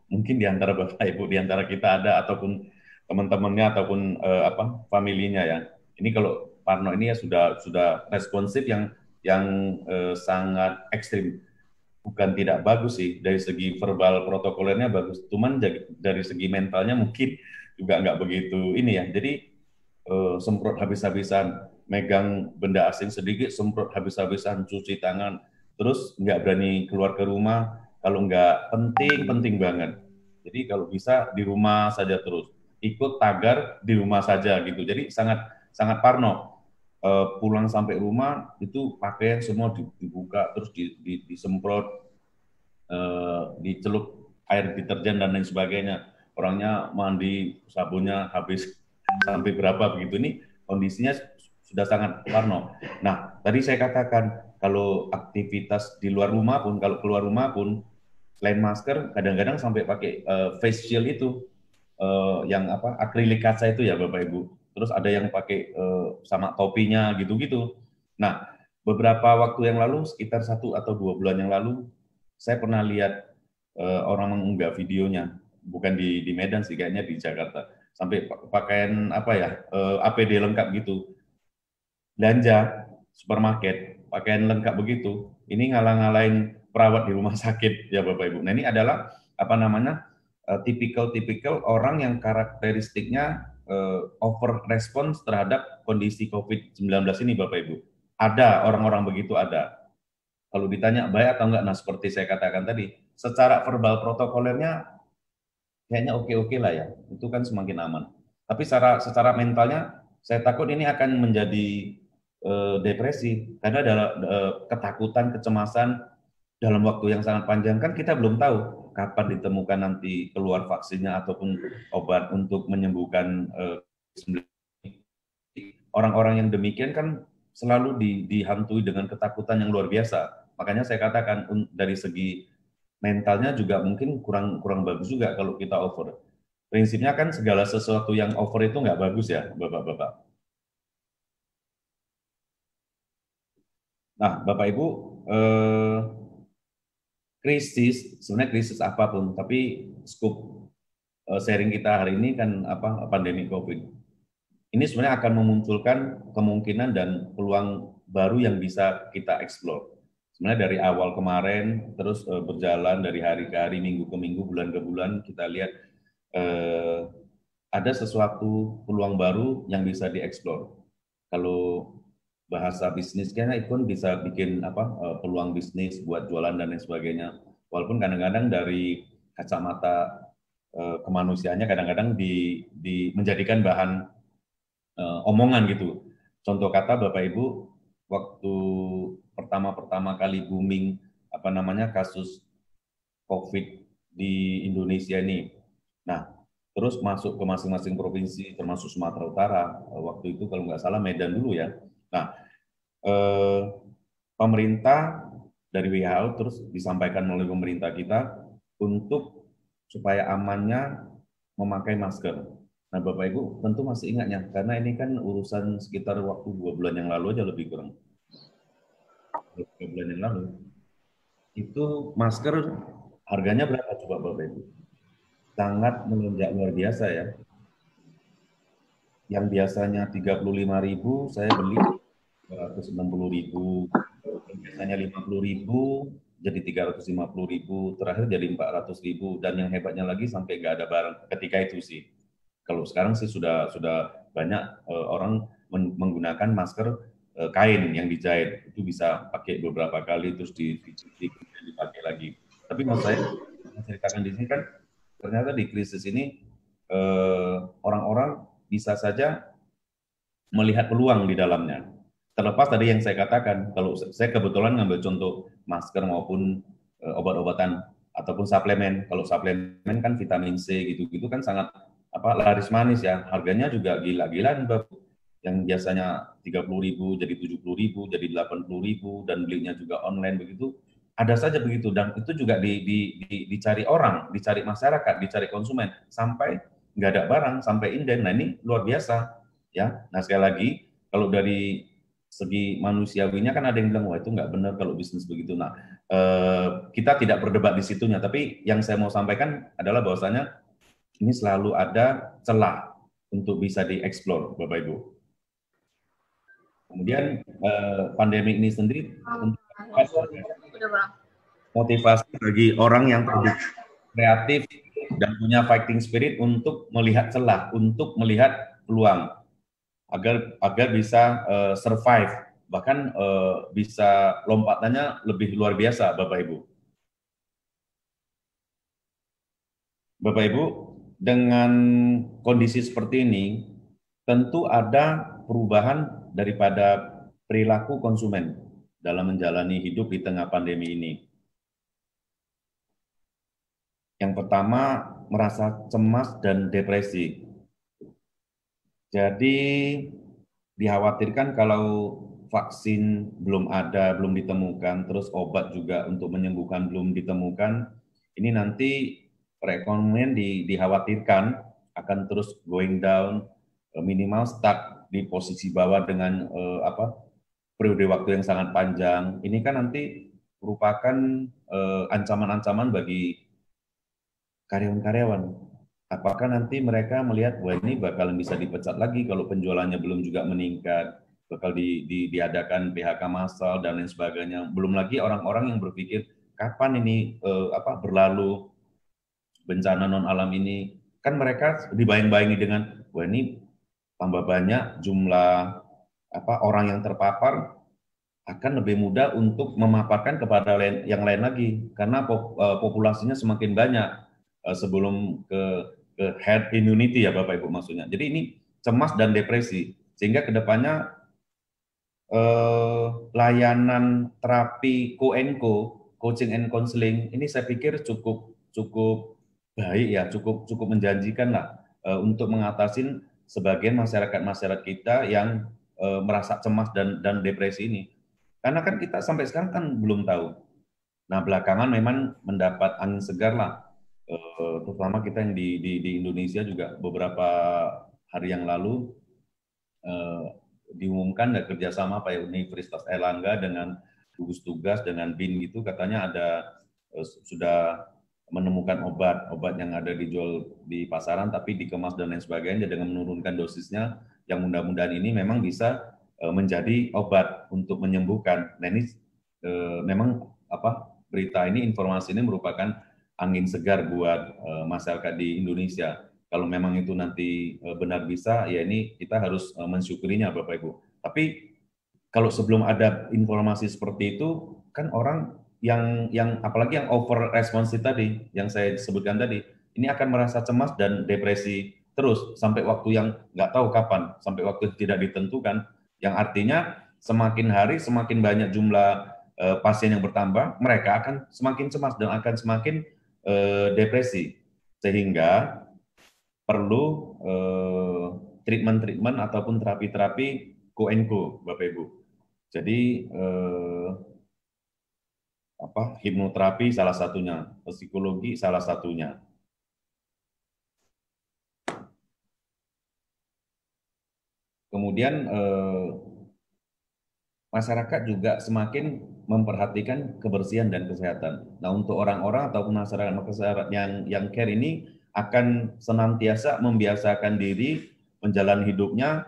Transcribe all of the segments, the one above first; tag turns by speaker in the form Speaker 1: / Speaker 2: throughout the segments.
Speaker 1: mungkin di antara Bapak Ibu, di antara kita ada ataupun teman-temannya ataupun familinya ya. Ini kalau Parno ini ya sudah responsif yang sangat ekstrim. Bukan tidak bagus sih dari segi verbal protokolernya bagus, cuman dari segi mentalnya mungkin juga nggak begitu ini ya. Jadi semprot habis-habisan, megang benda asing sedikit, semprot habis-habisan, cuci tangan, terus nggak berani keluar ke rumah kalau nggak penting-penting banget. Jadi kalau bisa di rumah saja terus, ikut tagar di rumah saja gitu. Jadi sangat sangat parno. Pulang sampai rumah itu pakaian semua dibuka terus disemprot, dicelup air deterjen dan lain sebagainya. Orangnya mandi sabunnya habis sampai berapa begitu, ini kondisinya sudah sangat parno. Nah, tadi saya katakan kalau aktivitas di luar rumah pun, kalau keluar rumah pun, selain masker, kadang-kadang sampai pakai face shield itu, yang apa akrilik kaca itu ya Bapak Ibu. Terus ada yang pakai sama topinya gitu-gitu. Nah, beberapa waktu yang lalu, sekitar 1 atau 2 bulan yang lalu, saya pernah lihat orang mengunggah videonya, bukan di Medan sih, kayaknya di Jakarta. Sampai pakaian apa ya, APD lengkap gitu, belanja supermarket, pakaian lengkap begitu. Ini ngalah-ngalahin perawat di rumah sakit ya Bapak Ibu. Nah ini adalah apa namanya tipikal-tipikal orang yang karakteristiknya over response terhadap kondisi COVID-19 ini Bapak Ibu. Ada orang-orang begitu ada. Kalau ditanya baik atau enggak, nah seperti saya katakan tadi, secara verbal protokolernya kayaknya oke-oke lah ya, itu kan semakin aman. Tapi secara mentalnya, saya takut ini akan menjadi depresi, karena ada ketakutan, kecemasan dalam waktu yang sangat panjang, kan kita belum tahu kapan ditemukan nanti keluar vaksinnya ataupun obat untuk menyembuhkan orang-orang yang demikian kan selalu dihantui dengan ketakutan yang luar biasa. Makanya saya katakan dari segi mentalnya juga mungkin kurang kurang bagus juga kalau kita over. Prinsipnya kan segala sesuatu yang over itu nggak bagus ya, Bapak-Bapak. Nah, Bapak Ibu, eh, krisis, sebenarnya krisis apapun, tapi skup sharing kita hari ini kan apa pandemi COVID. Ini sebenarnya akan memunculkan kemungkinan dan peluang baru yang bisa kita explore. Sebenarnya dari awal kemarin terus berjalan dari hari ke hari, minggu ke minggu, bulan ke bulan, kita lihat eh, ada sesuatu peluang baru yang bisa dieksplor. Kalau bahasa bisnisnya itu pun bisa bikin apa peluang bisnis buat jualan dan lain sebagainya. Walaupun kadang-kadang dari kacamata kemanusiaannya kadang-kadang menjadikan bahan omongan gitu. Contoh kata Bapak Ibu, waktu pertama-pertama kali booming apa namanya kasus COVID di Indonesia ini. Nah, terus masuk ke masing-masing provinsi termasuk Sumatera Utara. Waktu itu kalau nggak salah Medan dulu ya. Nah, eh, pemerintah dari WHO terus disampaikan melalui pemerintah kita untuk supaya amannya memakai masker. Nah, Bapak Ibu tentu masih ingatnya, karena ini kan urusan sekitar waktu 2 bulan yang lalu aja, lebih kurang 2 bulan yang lalu. Itu masker harganya berapa coba Bapak Ibu? Sangat melonjak luar biasa ya. Yang biasanya 35.000, saya beli 260.000. Biasanya 50.000, jadi 350.000, terakhir jadi 400.000, dan yang hebatnya lagi sampai nggak ada barang ketika itu sih. Kalau sekarang sih sudah banyak orang menggunakan masker kain yang dijahit, itu bisa pakai beberapa kali terus dicuci kemudian dipakai lagi. Tapi maksud saya menceritakan di sini kan ternyata di krisis ini orang-orang bisa saja melihat peluang di dalamnya. Terlepas tadi yang saya katakan, kalau saya kebetulan ngambil contoh masker maupun obat-obatan ataupun suplemen. Kalau suplemen kan vitamin C gitu-gitu kan sangat apa laris manis ya. Harganya juga gila-gilaan, yang biasanya 30.000 jadi 70.000 jadi 80.000, dan belinya juga online begitu. Ada saja begitu, dan itu juga dicari orang, dicari masyarakat, dicari konsumen sampai nggak ada barang, sampai inden. Nah ini luar biasa ya. Nah sekali lagi, kalau dari segi manusiawinya kan ada yang bilang, wah itu nggak benar kalau bisnis begitu. Nah, kita tidak berdebat di situnya, tapi yang saya mau sampaikan adalah bahwasanya ini selalu ada celah untuk bisa dieksplor, Bapak Ibu. Kemudian pandemi ini sendiri untuk motivasi bagi orang yang kreatif dan punya fighting spirit untuk melihat celah, untuk melihat peluang agar agar bisa survive, bahkan bisa lompatannya lebih luar biasa, Bapak Ibu. Bapak Ibu, dengan kondisi seperti ini, tentu ada perubahan daripada perilaku konsumen dalam menjalani hidup di tengah pandemi ini. Yang pertama, merasa cemas dan depresi. Jadi, dikhawatirkan kalau vaksin belum ada, belum ditemukan, terus obat juga untuk menyembuhkan belum ditemukan, ini nanti perekonomian dikhawatirkan akan terus going down, minimal stuck di posisi bawah dengan periode waktu yang sangat panjang. Ini kan nanti merupakan ancaman-ancaman bagi karyawan-karyawan. Apakah nanti mereka melihat, wah ini bakalan bisa dipecat lagi kalau penjualannya belum juga meningkat, bakal diadakan PHK massal dan lain sebagainya. Belum lagi orang-orang yang berpikir kapan ini berlalu bencana non alam ini, kan mereka dibayang-bayangi dengan, wah ini tambah banyak jumlah orang yang terpapar, akan lebih mudah untuk memaparkan kepada yang lain lagi karena populasinya semakin banyak sebelum ke herd immunity ya Bapak Ibu maksudnya. Jadi ini cemas dan depresi sehingga kedepannya layanan terapi coaching and counseling ini saya pikir cukup cukup baik ya, cukup menjanjikan lah untuk mengatasi sebagian masyarakat kita yang merasa cemas dan depresi ini. Karena kan kita sampai sekarang kan belum tahu. Nah, belakangan memang mendapat angin segar lah, terutama kita yang di Indonesia juga beberapa hari yang lalu diumumkan ada kerjasama Pak Universitas Airlangga dengan gugus tugas dengan BIN gitu, katanya ada sudah menemukan obat yang ada dijual di pasaran tapi dikemas dan lain sebagainya dengan menurunkan dosisnya yang mudah-mudahan ini memang bisa menjadi obat untuk menyembuhkan. Nah ini memang berita ini, informasi ini merupakan angin segar buat masyarakat di Indonesia. Kalau memang itu nanti benar bisa, ya ini kita harus mensyukurinya Bapak Ibu. Tapi kalau sebelum ada informasi seperti itu, kan orang yang apalagi yang over responsif tadi, yang saya sebutkan tadi, ini akan merasa cemas dan depresi terus sampai waktu yang nggak tahu kapan, sampai waktu tidak ditentukan, yang artinya semakin hari semakin banyak jumlah pasien yang bertambah, mereka akan semakin cemas dan akan semakin depresi, sehingga perlu treatment-treatment ataupun terapi-terapi co-and-co, Bapak Ibu. Jadi hipnoterapi salah satunya, psikologi salah satunya. Kemudian masyarakat juga semakin memperhatikan kebersihan dan kesehatan. Nah, untuk orang-orang ataupun masyarakat yang care ini akan senantiasa membiasakan diri menjalani hidupnya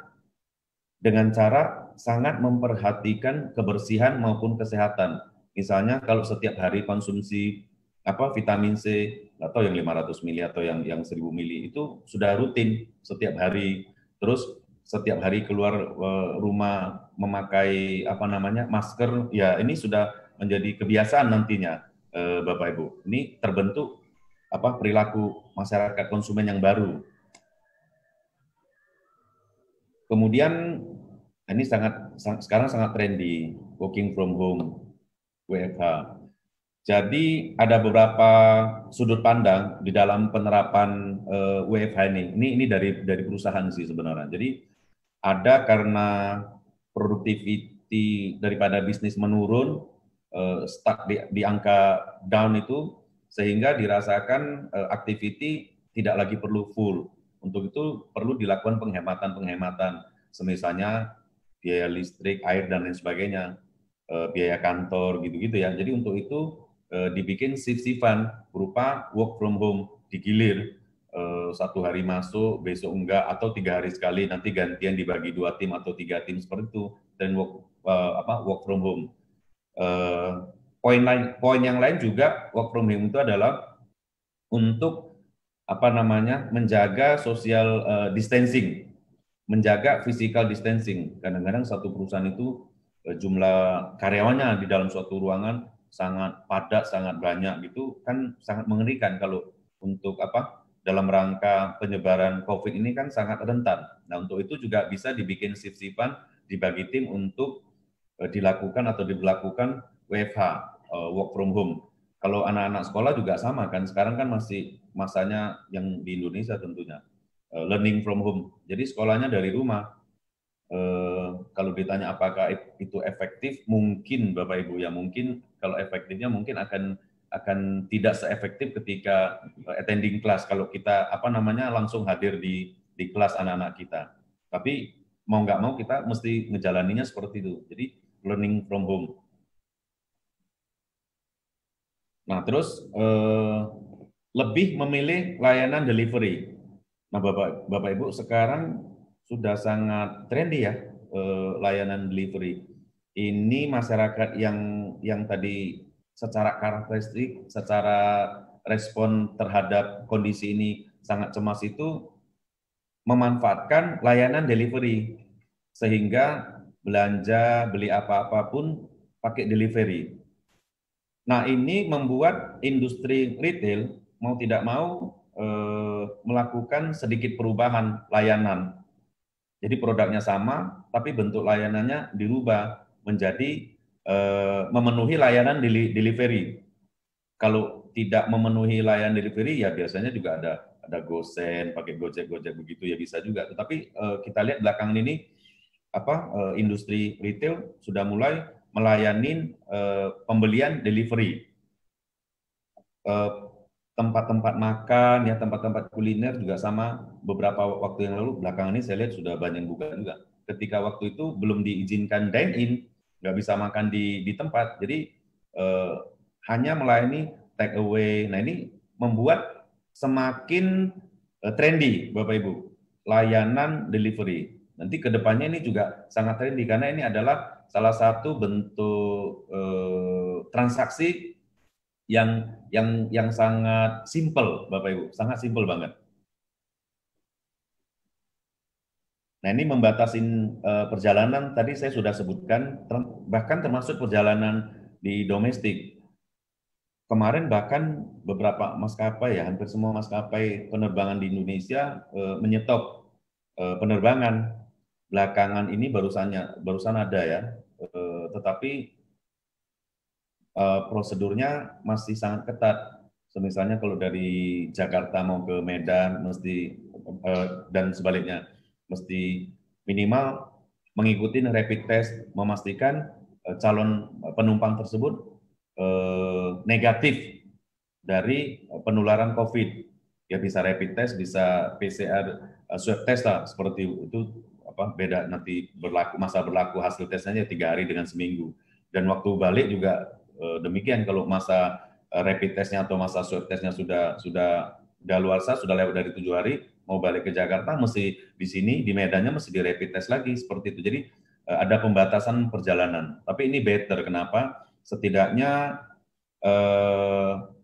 Speaker 1: dengan cara sangat memperhatikan kebersihan maupun kesehatan. Misalnya kalau setiap hari konsumsi vitamin C atau yang 500 mili atau yang 1000 mili itu sudah rutin setiap hari. Terus setiap hari keluar rumah memakai masker, ya ini sudah menjadi kebiasaan nantinya Bapak Ibu. Ini terbentuk perilaku masyarakat konsumen yang baru. Kemudian ini sekarang sangat trendy, working from home, WFH. Jadi ada beberapa sudut pandang di dalam penerapan WFH ini. Ini dari perusahaan sih sebenarnya. Jadi ada karena productivity daripada bisnis menurun, stuck di angka down itu, sehingga dirasakan activity tidak lagi perlu full. Untuk itu perlu dilakukan penghematan-penghematan, semisalnya biaya listrik, air dan lain sebagainya, biaya kantor gitu-gitu ya. Jadi untuk itu dibikin shift-shiftan berupa work from home digilir, satu hari masuk, besok enggak, atau 3 hari sekali, nanti gantian dibagi 2 tim atau 3 tim seperti itu, dan work from home. Eh, poin yang lain juga work from home itu adalah untuk menjaga social distancing, menjaga physical distancing. Kadang-kadang satu perusahaan itu jumlah karyawannya di dalam suatu ruangan sangat padat, sangat banyak gitu kan, sangat mengerikan kalau untuk dalam rangka penyebaran COVID ini kan sangat rentan. Nah, untuk itu juga bisa dibikin shift-shiftan, dibagi tim untuk dilakukan atau diberlakukan WFH, work from home. Kalau anak-anak sekolah juga sama kan, sekarang kan masih masanya yang di Indonesia tentunya learning from home. Jadi sekolahnya dari rumah. Kalau ditanya apakah itu efektif, mungkin Bapak Ibu ya, mungkin kalau efektifnya mungkin akan tidak seefektif ketika attending class kalau kita langsung hadir di kelas anak-anak kita. Tapi mau nggak mau kita mesti ngejalaninya seperti itu. Jadi learning from home. Nah, terus lebih memilih layanan delivery. Nah, Bapak Ibu sekarang sudah sangat trendy ya layanan delivery. Ini masyarakat yang tadi secara karakteristik, secara respon terhadap kondisi ini sangat cemas itu memanfaatkan layanan delivery sehingga belanja, beli apa-apa pun pakai delivery. Nah, ini membuat industri retail mau tidak mau melakukan sedikit perubahan layanan. Jadi produknya sama, tapi bentuk layanannya dirubah menjadi memenuhi layanan delivery. Kalau tidak memenuhi layanan delivery, ya biasanya juga ada GoSend, pakai Gojek begitu ya bisa juga. Tetapi kita lihat belakangan ini industri retail sudah mulai melayani pembelian delivery, tempat-tempat makan ya, tempat-tempat kuliner juga sama. Beberapa waktu yang lalu belakangan ini saya lihat sudah banyak buka juga. Ketika waktu itu belum diizinkan dine in, nggak bisa makan di tempat, jadi hanya melayani take away. Nah, ini membuat semakin trendy Bapak Ibu layanan delivery. Nanti kedepannya ini juga sangat trendy karena ini adalah salah satu bentuk transaksi yang sangat simple Bapak Ibu, sangat simple banget. Nah, ini membatasin perjalanan tadi saya sudah sebutkan, bahkan termasuk perjalanan di domestik. Kemarin bahkan beberapa maskapai ya, hampir semua maskapai penerbangan di Indonesia menyetop penerbangan. Belakangan ini barusan ada ya, tetapi prosedurnya masih sangat ketat. Misalnya kalau dari Jakarta mau ke Medan mesti dan sebaliknya mesti minimal mengikuti rapid test, memastikan calon penumpang tersebut negatif dari penularan COVID. Ya bisa rapid test, bisa PCR, swab test lah, seperti itu beda nanti masa berlaku hasil tesnya 3 hari dengan seminggu. Dan waktu balik juga demikian, kalau masa rapid testnya atau masa swab testnya sudah daluarsa, sudah lewat dari 7 hari, mau balik ke Jakarta mesti di sini di Medannya mesti di rapid test lagi seperti itu. Jadi ada pembatasan perjalanan. Tapi ini better, kenapa? Setidaknya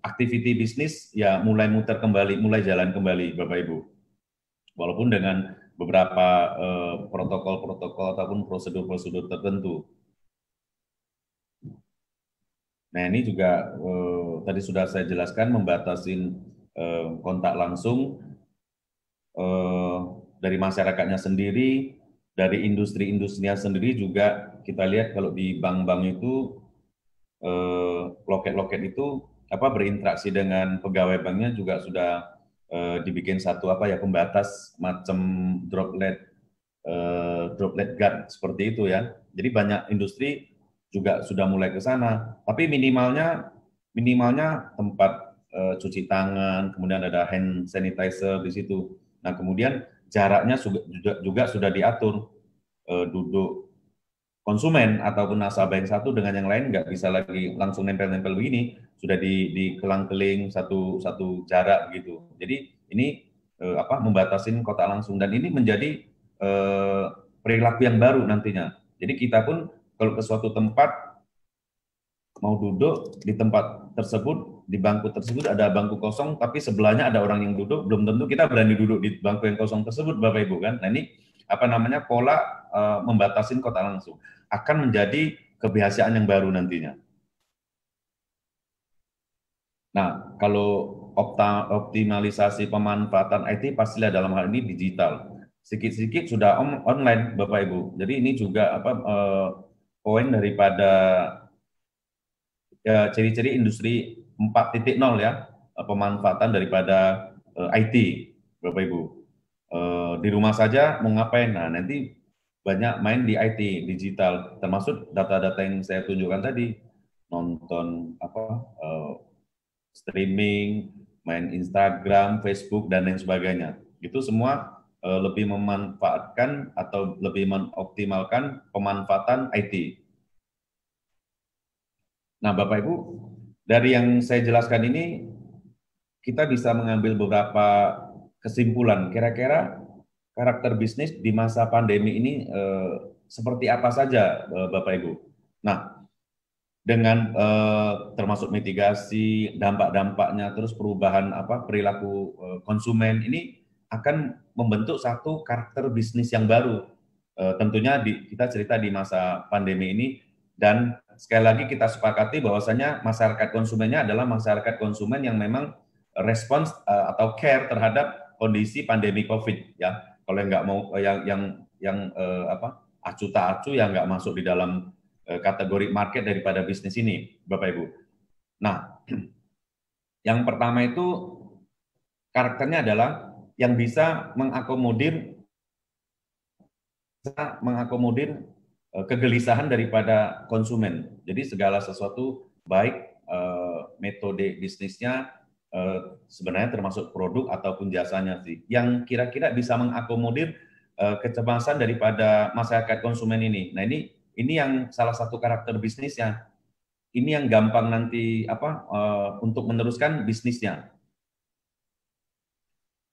Speaker 1: activity bisnis ya mulai muter kembali, mulai jalan kembali, Bapak Ibu. Walaupun dengan beberapa protokol-protokol ataupun prosedur-prosedur tertentu. Nah, ini juga tadi sudah saya jelaskan membatasi kontak langsung dari masyarakatnya sendiri, dari industri-industrinya sendiri juga kita lihat kalau di bank-bank itu loket-loket itu berinteraksi dengan pegawai banknya juga sudah dibikin satu pembatas macam droplet guard seperti itu ya. Jadi banyak industri juga sudah mulai ke sana. Tapi minimalnya tempat cuci tangan, kemudian ada hand sanitizer di situ. Nah, kemudian jaraknya juga sudah diatur, duduk konsumen ataupun nasabah yang satu dengan yang lain nggak bisa lagi langsung nempel-nempel begini, sudah di kelang-keling satu jarak gitu. Jadi ini membatasin kontak langsung, dan ini menjadi eh, perilaku yang baru nantinya. Jadi kita pun kalau ke suatu tempat mau duduk di tempat tersebut, di bangku tersebut ada bangku kosong, tapi sebelahnya ada orang yang duduk, belum tentu kita berani duduk di bangku yang kosong tersebut, Bapak Ibu kan. Nah ini pola membatasin kontak langsung akan menjadi kebiasaan yang baru nantinya. Nah, kalau optimalisasi pemanfaatan IT pastilah dalam hal ini digital. Sedikit-sedikit sudah online, Bapak Ibu. Jadi ini juga poin daripada ciri-ciri industri 4.0 ya, pemanfaatan daripada IT, Bapak Ibu. Di rumah saja mau ngapain? Nah, nanti banyak main di IT, digital, termasuk data-data yang saya tunjukkan tadi, nonton streaming, main Instagram, Facebook, dan lain sebagainya. Itu semua lebih memanfaatkan atau lebih mengoptimalkan pemanfaatan IT. Nah, Bapak Ibu, dari yang saya jelaskan ini, kita bisa mengambil beberapa kesimpulan. Kira-kira karakter bisnis di masa pandemi ini seperti apa saja, Bapak Ibu? Nah, dengan termasuk mitigasi dampak-dampaknya, terus perubahan perilaku konsumen ini akan membentuk satu karakter bisnis yang baru. Tentunya kita cerita di masa pandemi ini, dan sekali lagi kita sepakati bahwasanya masyarakat konsumennya adalah masyarakat konsumen yang memang respons atau care terhadap kondisi pandemi COVID ya. Kalau yang nggak mau acu tak acu yang nggak masuk di dalam kategori market daripada bisnis ini, Bapak Ibu. Nah, yang pertama itu karakternya adalah yang bisa mengakomodir kegelisahan daripada konsumen. Jadi segala sesuatu baik metode bisnisnya sebenarnya termasuk produk ataupun jasanya sih, yang kira-kira bisa mengakomodir kecemasan daripada masyarakat konsumen ini. Nah ini yang salah satu karakter bisnisnya. Ini yang gampang nanti untuk meneruskan bisnisnya.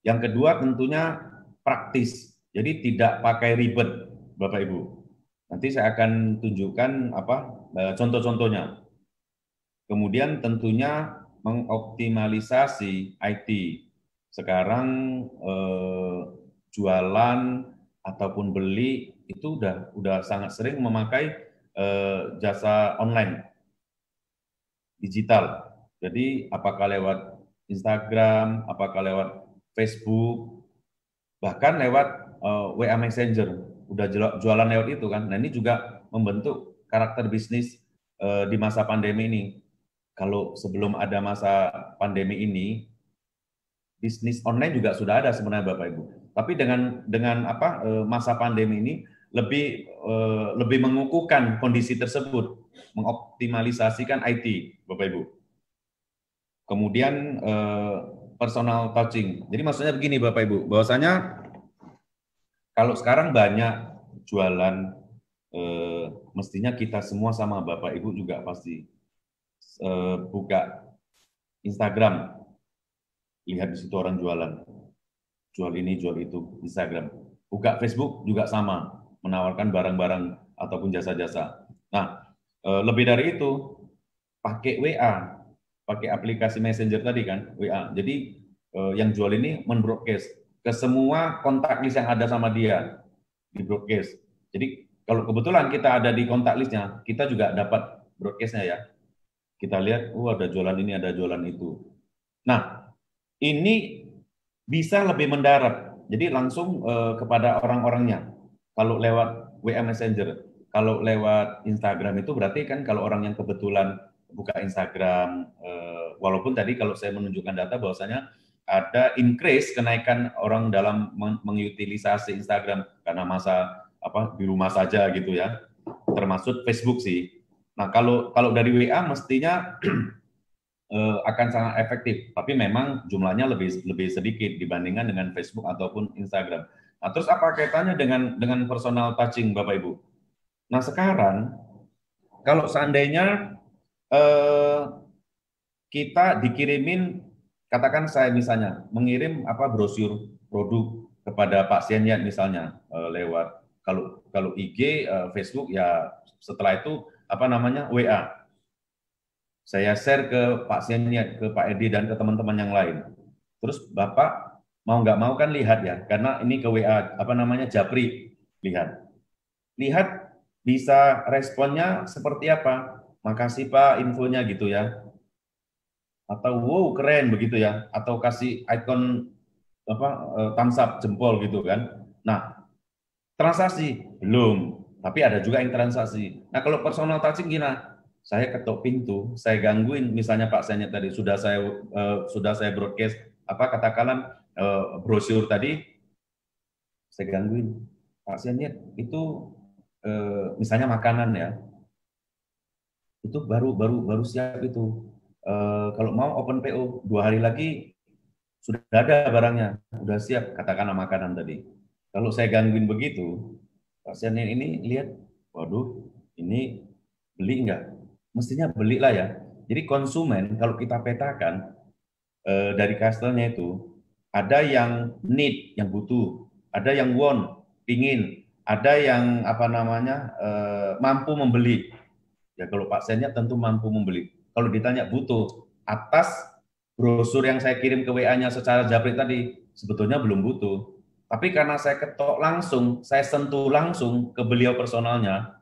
Speaker 1: Yang kedua tentunya praktis. Jadi tidak pakai ribet, Bapak Ibu. Nanti saya akan tunjukkan contoh-contohnya. Kemudian tentunya mengoptimalisasi IT. Sekarang jualan ataupun beli itu udah sangat sering memakai jasa online digital. Jadi apakah lewat Instagram, apakah lewat Facebook, bahkan lewat WA Messenger, udah jualan lewat itu kan. Nah ini juga membentuk karakter bisnis di masa pandemi ini. Kalau sebelum ada masa pandemi ini, bisnis online juga sudah ada sebenarnya Bapak Ibu. Tapi dengan masa pandemi ini lebih mengukuhkan kondisi tersebut, mengoptimalisasikan IT, Bapak Ibu. Kemudian personal touching. Jadi maksudnya begini Bapak Ibu, bahwasanya kalau sekarang banyak jualan, mestinya kita semua sama Bapak Ibu juga pasti buka Instagram, lihat di situ orang jual ini, jual itu, Instagram. Buka Facebook juga sama, menawarkan barang-barang ataupun jasa-jasa. Nah, lebih dari itu, pakai WA, pakai aplikasi Messenger tadi kan, WA. Jadi yang jual ini men-broadcast ke semua kontak list yang ada sama dia, di broadcast. Jadi kalau kebetulan kita ada di kontak listnya, kita juga dapat broadcastnya ya. Kita lihat, ada jualan ini, ada jualan itu. Nah, ini bisa lebih mendarat. Jadi langsung kepada orang-orangnya. Kalau lewat WA Messenger, kalau lewat Instagram itu berarti kan kalau orang yang kebetulan buka Instagram, walaupun tadi kalau saya menunjukkan data bahwasanya ada increase kenaikan orang dalam mengutilisasi Instagram karena masa di rumah saja gitu ya, termasuk Facebook sih. Nah kalau dari WA mestinya akan sangat efektif, tapi memang jumlahnya lebih sedikit dibandingkan dengan Facebook ataupun Instagram. Nah, terus apa kaitannya dengan personal touching, Bapak Ibu? Nah sekarang kalau seandainya eh, kita dikirimin, katakan saya misalnya mengirim apa brosur produk kepada pasiennya misalnya lewat kalau kalau IG, Facebook ya setelah itu apa namanya WA. Saya share ke pasiennya, ke Pak Edi dan ke teman-teman yang lain. Terus Bapak mau nggak mau kan lihat ya, karena ini ke WA apa namanya Japri lihat. Lihat bisa responnya seperti apa. Makasih Pak infonya gitu ya. Atau wow keren begitu ya. Atau kasih icon apa thumbs up jempol gitu kan. Nah, transaksi belum, tapi ada juga yang transaksi. Nah, kalau personal touching gimana? Saya ketok pintu, saya gangguin misalnya Pak Senyet tadi sudah saya broadcast apa katakanlah brosur tadi saya gangguin. Pak Senyet itu misalnya makanan ya, itu baru siap itu. Kalau mau open PO 2 hari lagi sudah ada barangnya, sudah siap katakanlah makanan tadi. Kalau saya gangguin begitu, pasiennya ini lihat, waduh, ini beli enggak? Mestinya belilah ya. Jadi konsumen kalau kita petakan dari customer-nya itu ada yang need, yang butuh, ada yang want, pingin, ada yang apa namanya mampu membeli. Ya kalau pasiennya tentu mampu membeli. Kalau ditanya butuh, atas brosur yang saya kirim ke WA-nya secara japri tadi, sebetulnya belum butuh. Tapi karena saya ketok langsung, saya sentuh langsung ke beliau personalnya,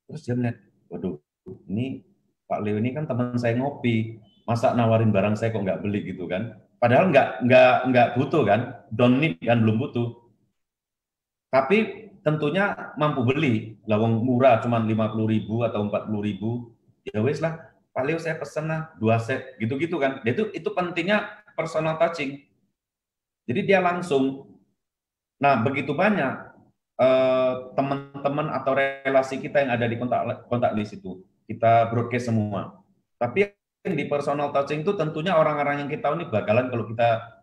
Speaker 1: terus dia melihat, waduh, ini Pak Leo ini kan teman saya ngopi, masa nawarin barang saya kok nggak beli gitu kan? Padahal nggak butuh kan, don't need kan, belum butuh. Tapi tentunya mampu beli, lawang murah cuma 50.000 atau 40.000, ya wes lah, Pak Leo saya pesen lah 2 set, gitu-gitu kan. Itu pentingnya personal touching. Jadi dia langsung. Nah begitu banyak teman-teman atau relasi kita yang ada di kontak kontak list itu kita broadcast semua. Tapi yang di personal touching itu tentunya orang-orang yang kita tahu ini bakalan kalau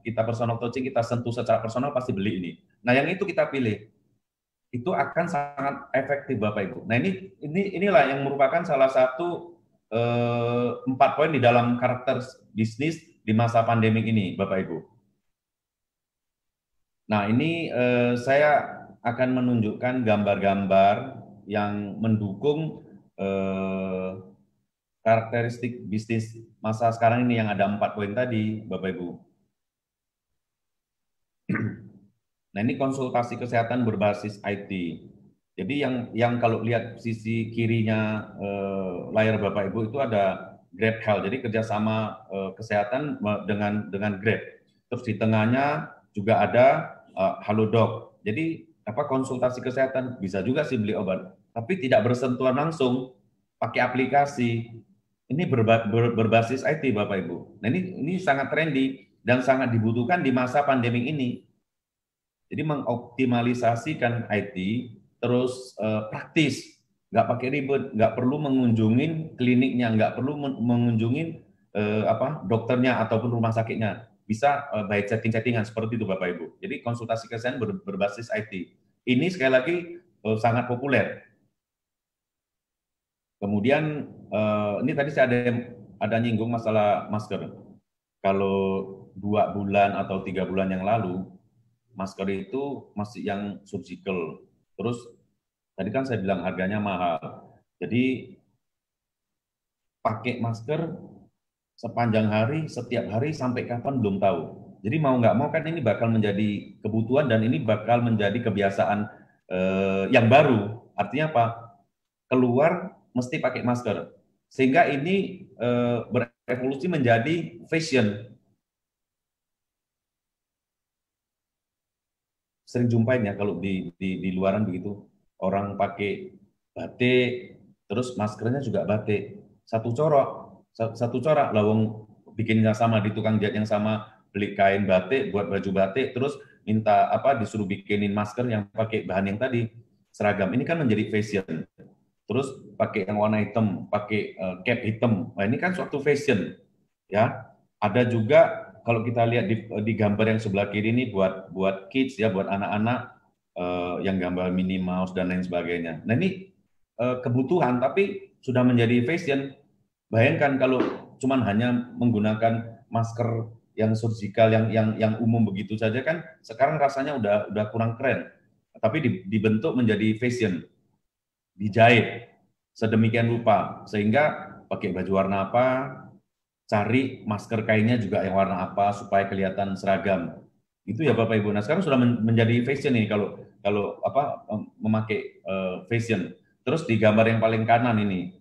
Speaker 1: kita personal touching kita sentuh secara personal pasti beli ini. Nah yang itu kita pilih itu akan sangat efektif Bapak Ibu. Nah inilah yang merupakan salah satu 4 poin di dalam karakter bisnis di masa pandemi ini Bapak Ibu. Nah, ini saya akan menunjukkan gambar-gambar yang mendukung eh, karakteristik bisnis masa sekarang ini yang ada 4 poin tadi, Bapak Ibu. Nah, ini konsultasi kesehatan berbasis IT. Jadi yang kalau lihat sisi kirinya layar Bapak Ibu itu ada Grab Health. Jadi kerjasama kesehatan dengan Grab. Terus di tengahnya juga ada Halodoc. Jadi apa konsultasi kesehatan bisa juga sih beli obat, tapi tidak bersentuhan langsung pakai aplikasi. Ini berbasis IT Bapak Ibu. Nah ini sangat trendy dan sangat dibutuhkan di masa pandemi ini. Jadi mengoptimalisasikan IT terus praktis, nggak pakai ribet, nggak perlu mengunjungin kliniknya, nggak perlu mengunjungin apa dokternya ataupun rumah sakitnya, bisa by chatting-chattingan seperti itu Bapak Ibu. Jadi konsultasi kesehatan berbasis IT. Ini sekali lagi sangat populer. Kemudian ini tadi saya ada nyinggung masalah masker. Kalau 2 bulan atau 3 bulan yang lalu masker itu masih yang surgical. Terus tadi kan saya bilang harganya mahal. Jadi pakai masker sepanjang hari, setiap hari sampai kapan belum tahu. Jadi mau nggak mau kan ini bakal menjadi kebutuhan dan ini bakal menjadi kebiasaan yang baru. Artinya apa? Keluar mesti pakai masker. Sehingga ini berevolusi menjadi fashion. Sering jumpain ya kalau di luaran begitu orang pakai batik terus maskernya juga batik satu corak lawang bikinnya sama di tukang jahit yang sama beli kain batik buat baju batik terus minta apa disuruh bikinin masker yang pakai bahan yang tadi seragam ini kan menjadi fashion terus pakai yang warna hitam pakai cap hitam nah ini kan suatu fashion ya. Ada juga kalau kita lihat di gambar yang sebelah kiri ini buat kids ya, buat anak-anak yang gambar Minnie Mouse dan lain sebagainya. Nah ini kebutuhan tapi sudah menjadi fashion. Bayangkan kalau cuman hanya menggunakan masker yang surgical yang umum begitu saja kan sekarang rasanya udah kurang keren. Tapi dibentuk menjadi fashion, dijahit sedemikian rupa sehingga pakai baju warna apa, cari masker kainnya juga yang warna apa supaya kelihatan seragam. Itu ya Bapak Ibu. Nah, sekarang sudah menjadi fashion nih kalau kalau apa memakai fashion. Terus di gambar yang paling kanan ini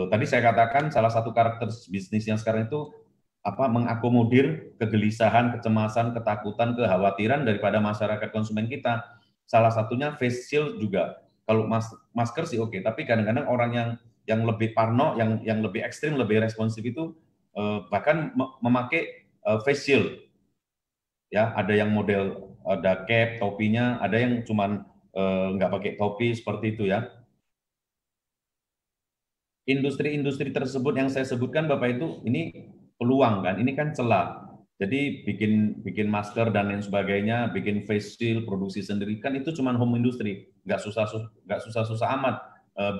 Speaker 1: tadi saya katakan salah satu karakter bisnis yang sekarang itu apa mengakomodir kegelisahan, kecemasan, ketakutan, kekhawatiran daripada masyarakat konsumen kita. Salah satunya face shield juga. Kalau masker sih oke, tapi kadang-kadang orang yang lebih parno, yang lebih ekstrim, lebih responsif itu bahkan memakai face shield. Ya, ada yang model ada cap, topinya, ada yang cuman nggak pakai topi seperti itu ya. Industri-industri tersebut yang saya sebutkan Bapak itu ini peluang kan, ini kan celah. Jadi bikin bikin masker dan lain sebagainya, bikin face shield, produksi sendiri kan itu cuma home industry, nggak susah-susah amat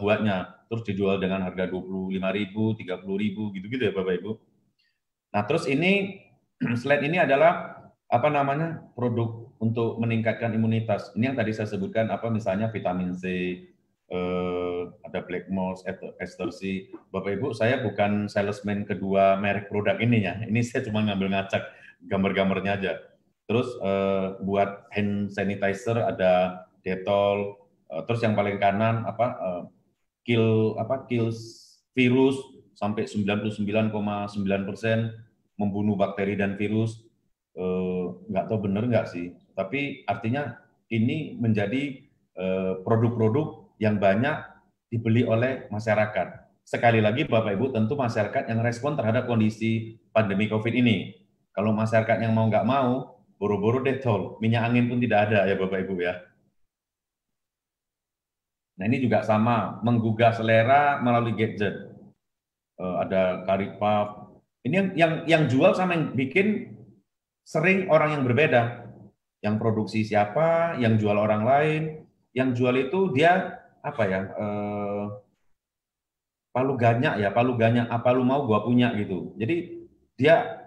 Speaker 1: buatnya. Terus dijual dengan harga 25.000, 30.000 gitu-gitu ya Bapak Ibu. Nah terus ini slide ini adalah apa namanya produk untuk meningkatkan imunitas. Ini yang tadi saya sebutkan apa misalnya vitamin C, ada Black Mold, Ester C. Bapak Ibu, saya bukan salesman kedua merek produk ini ya. Ini saya cuma ngambil ngacak gambar-gambarnya aja. Terus buat hand sanitizer ada Dettol. Terus yang paling kanan apa kill virus sampai 99,9% membunuh bakteri dan virus. Nggak tahu benar nggak sih. Tapi artinya ini menjadi produk-produk yang banyak dibeli oleh masyarakat. Sekali lagi Bapak Ibu, tentu masyarakat yang respon terhadap kondisi pandemi COVID ini. Kalau masyarakat yang mau nggak mau, boro-boro Dettol, minyak angin pun tidak ada ya Bapak Ibu ya. Nah ini juga sama, menggugah selera melalui gadget. Ada karipap. Ini yang jual sama yang bikin sering orang yang berbeda. Yang produksi siapa, yang jual orang lain, yang jual itu dia apa ya? Palu ganyak ya, palu ganyak apa lu mau gua punya gitu. Jadi dia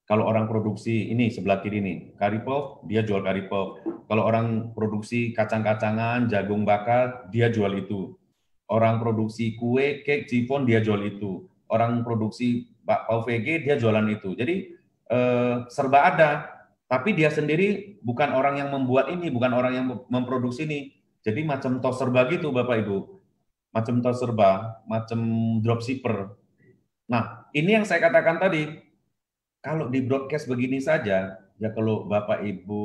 Speaker 1: kalau orang produksi ini sebelah kiri nih, karipov, dia jual karipov. Kalau orang produksi kacang-kacangan, jagung bakar, dia jual itu. Orang produksi kue, cake, chiffon, dia jual itu. Orang produksi bakpao VG, dia jualan itu. Jadi serba ada. Tapi dia sendiri bukan orang yang membuat ini, bukan orang yang memproduksi ini. Jadi macam tos serba gitu Bapak Ibu. Macam tos serba, macam dropshipper. Nah, ini yang saya katakan tadi, kalau di broadcast begini saja, ya kalau Bapak Ibu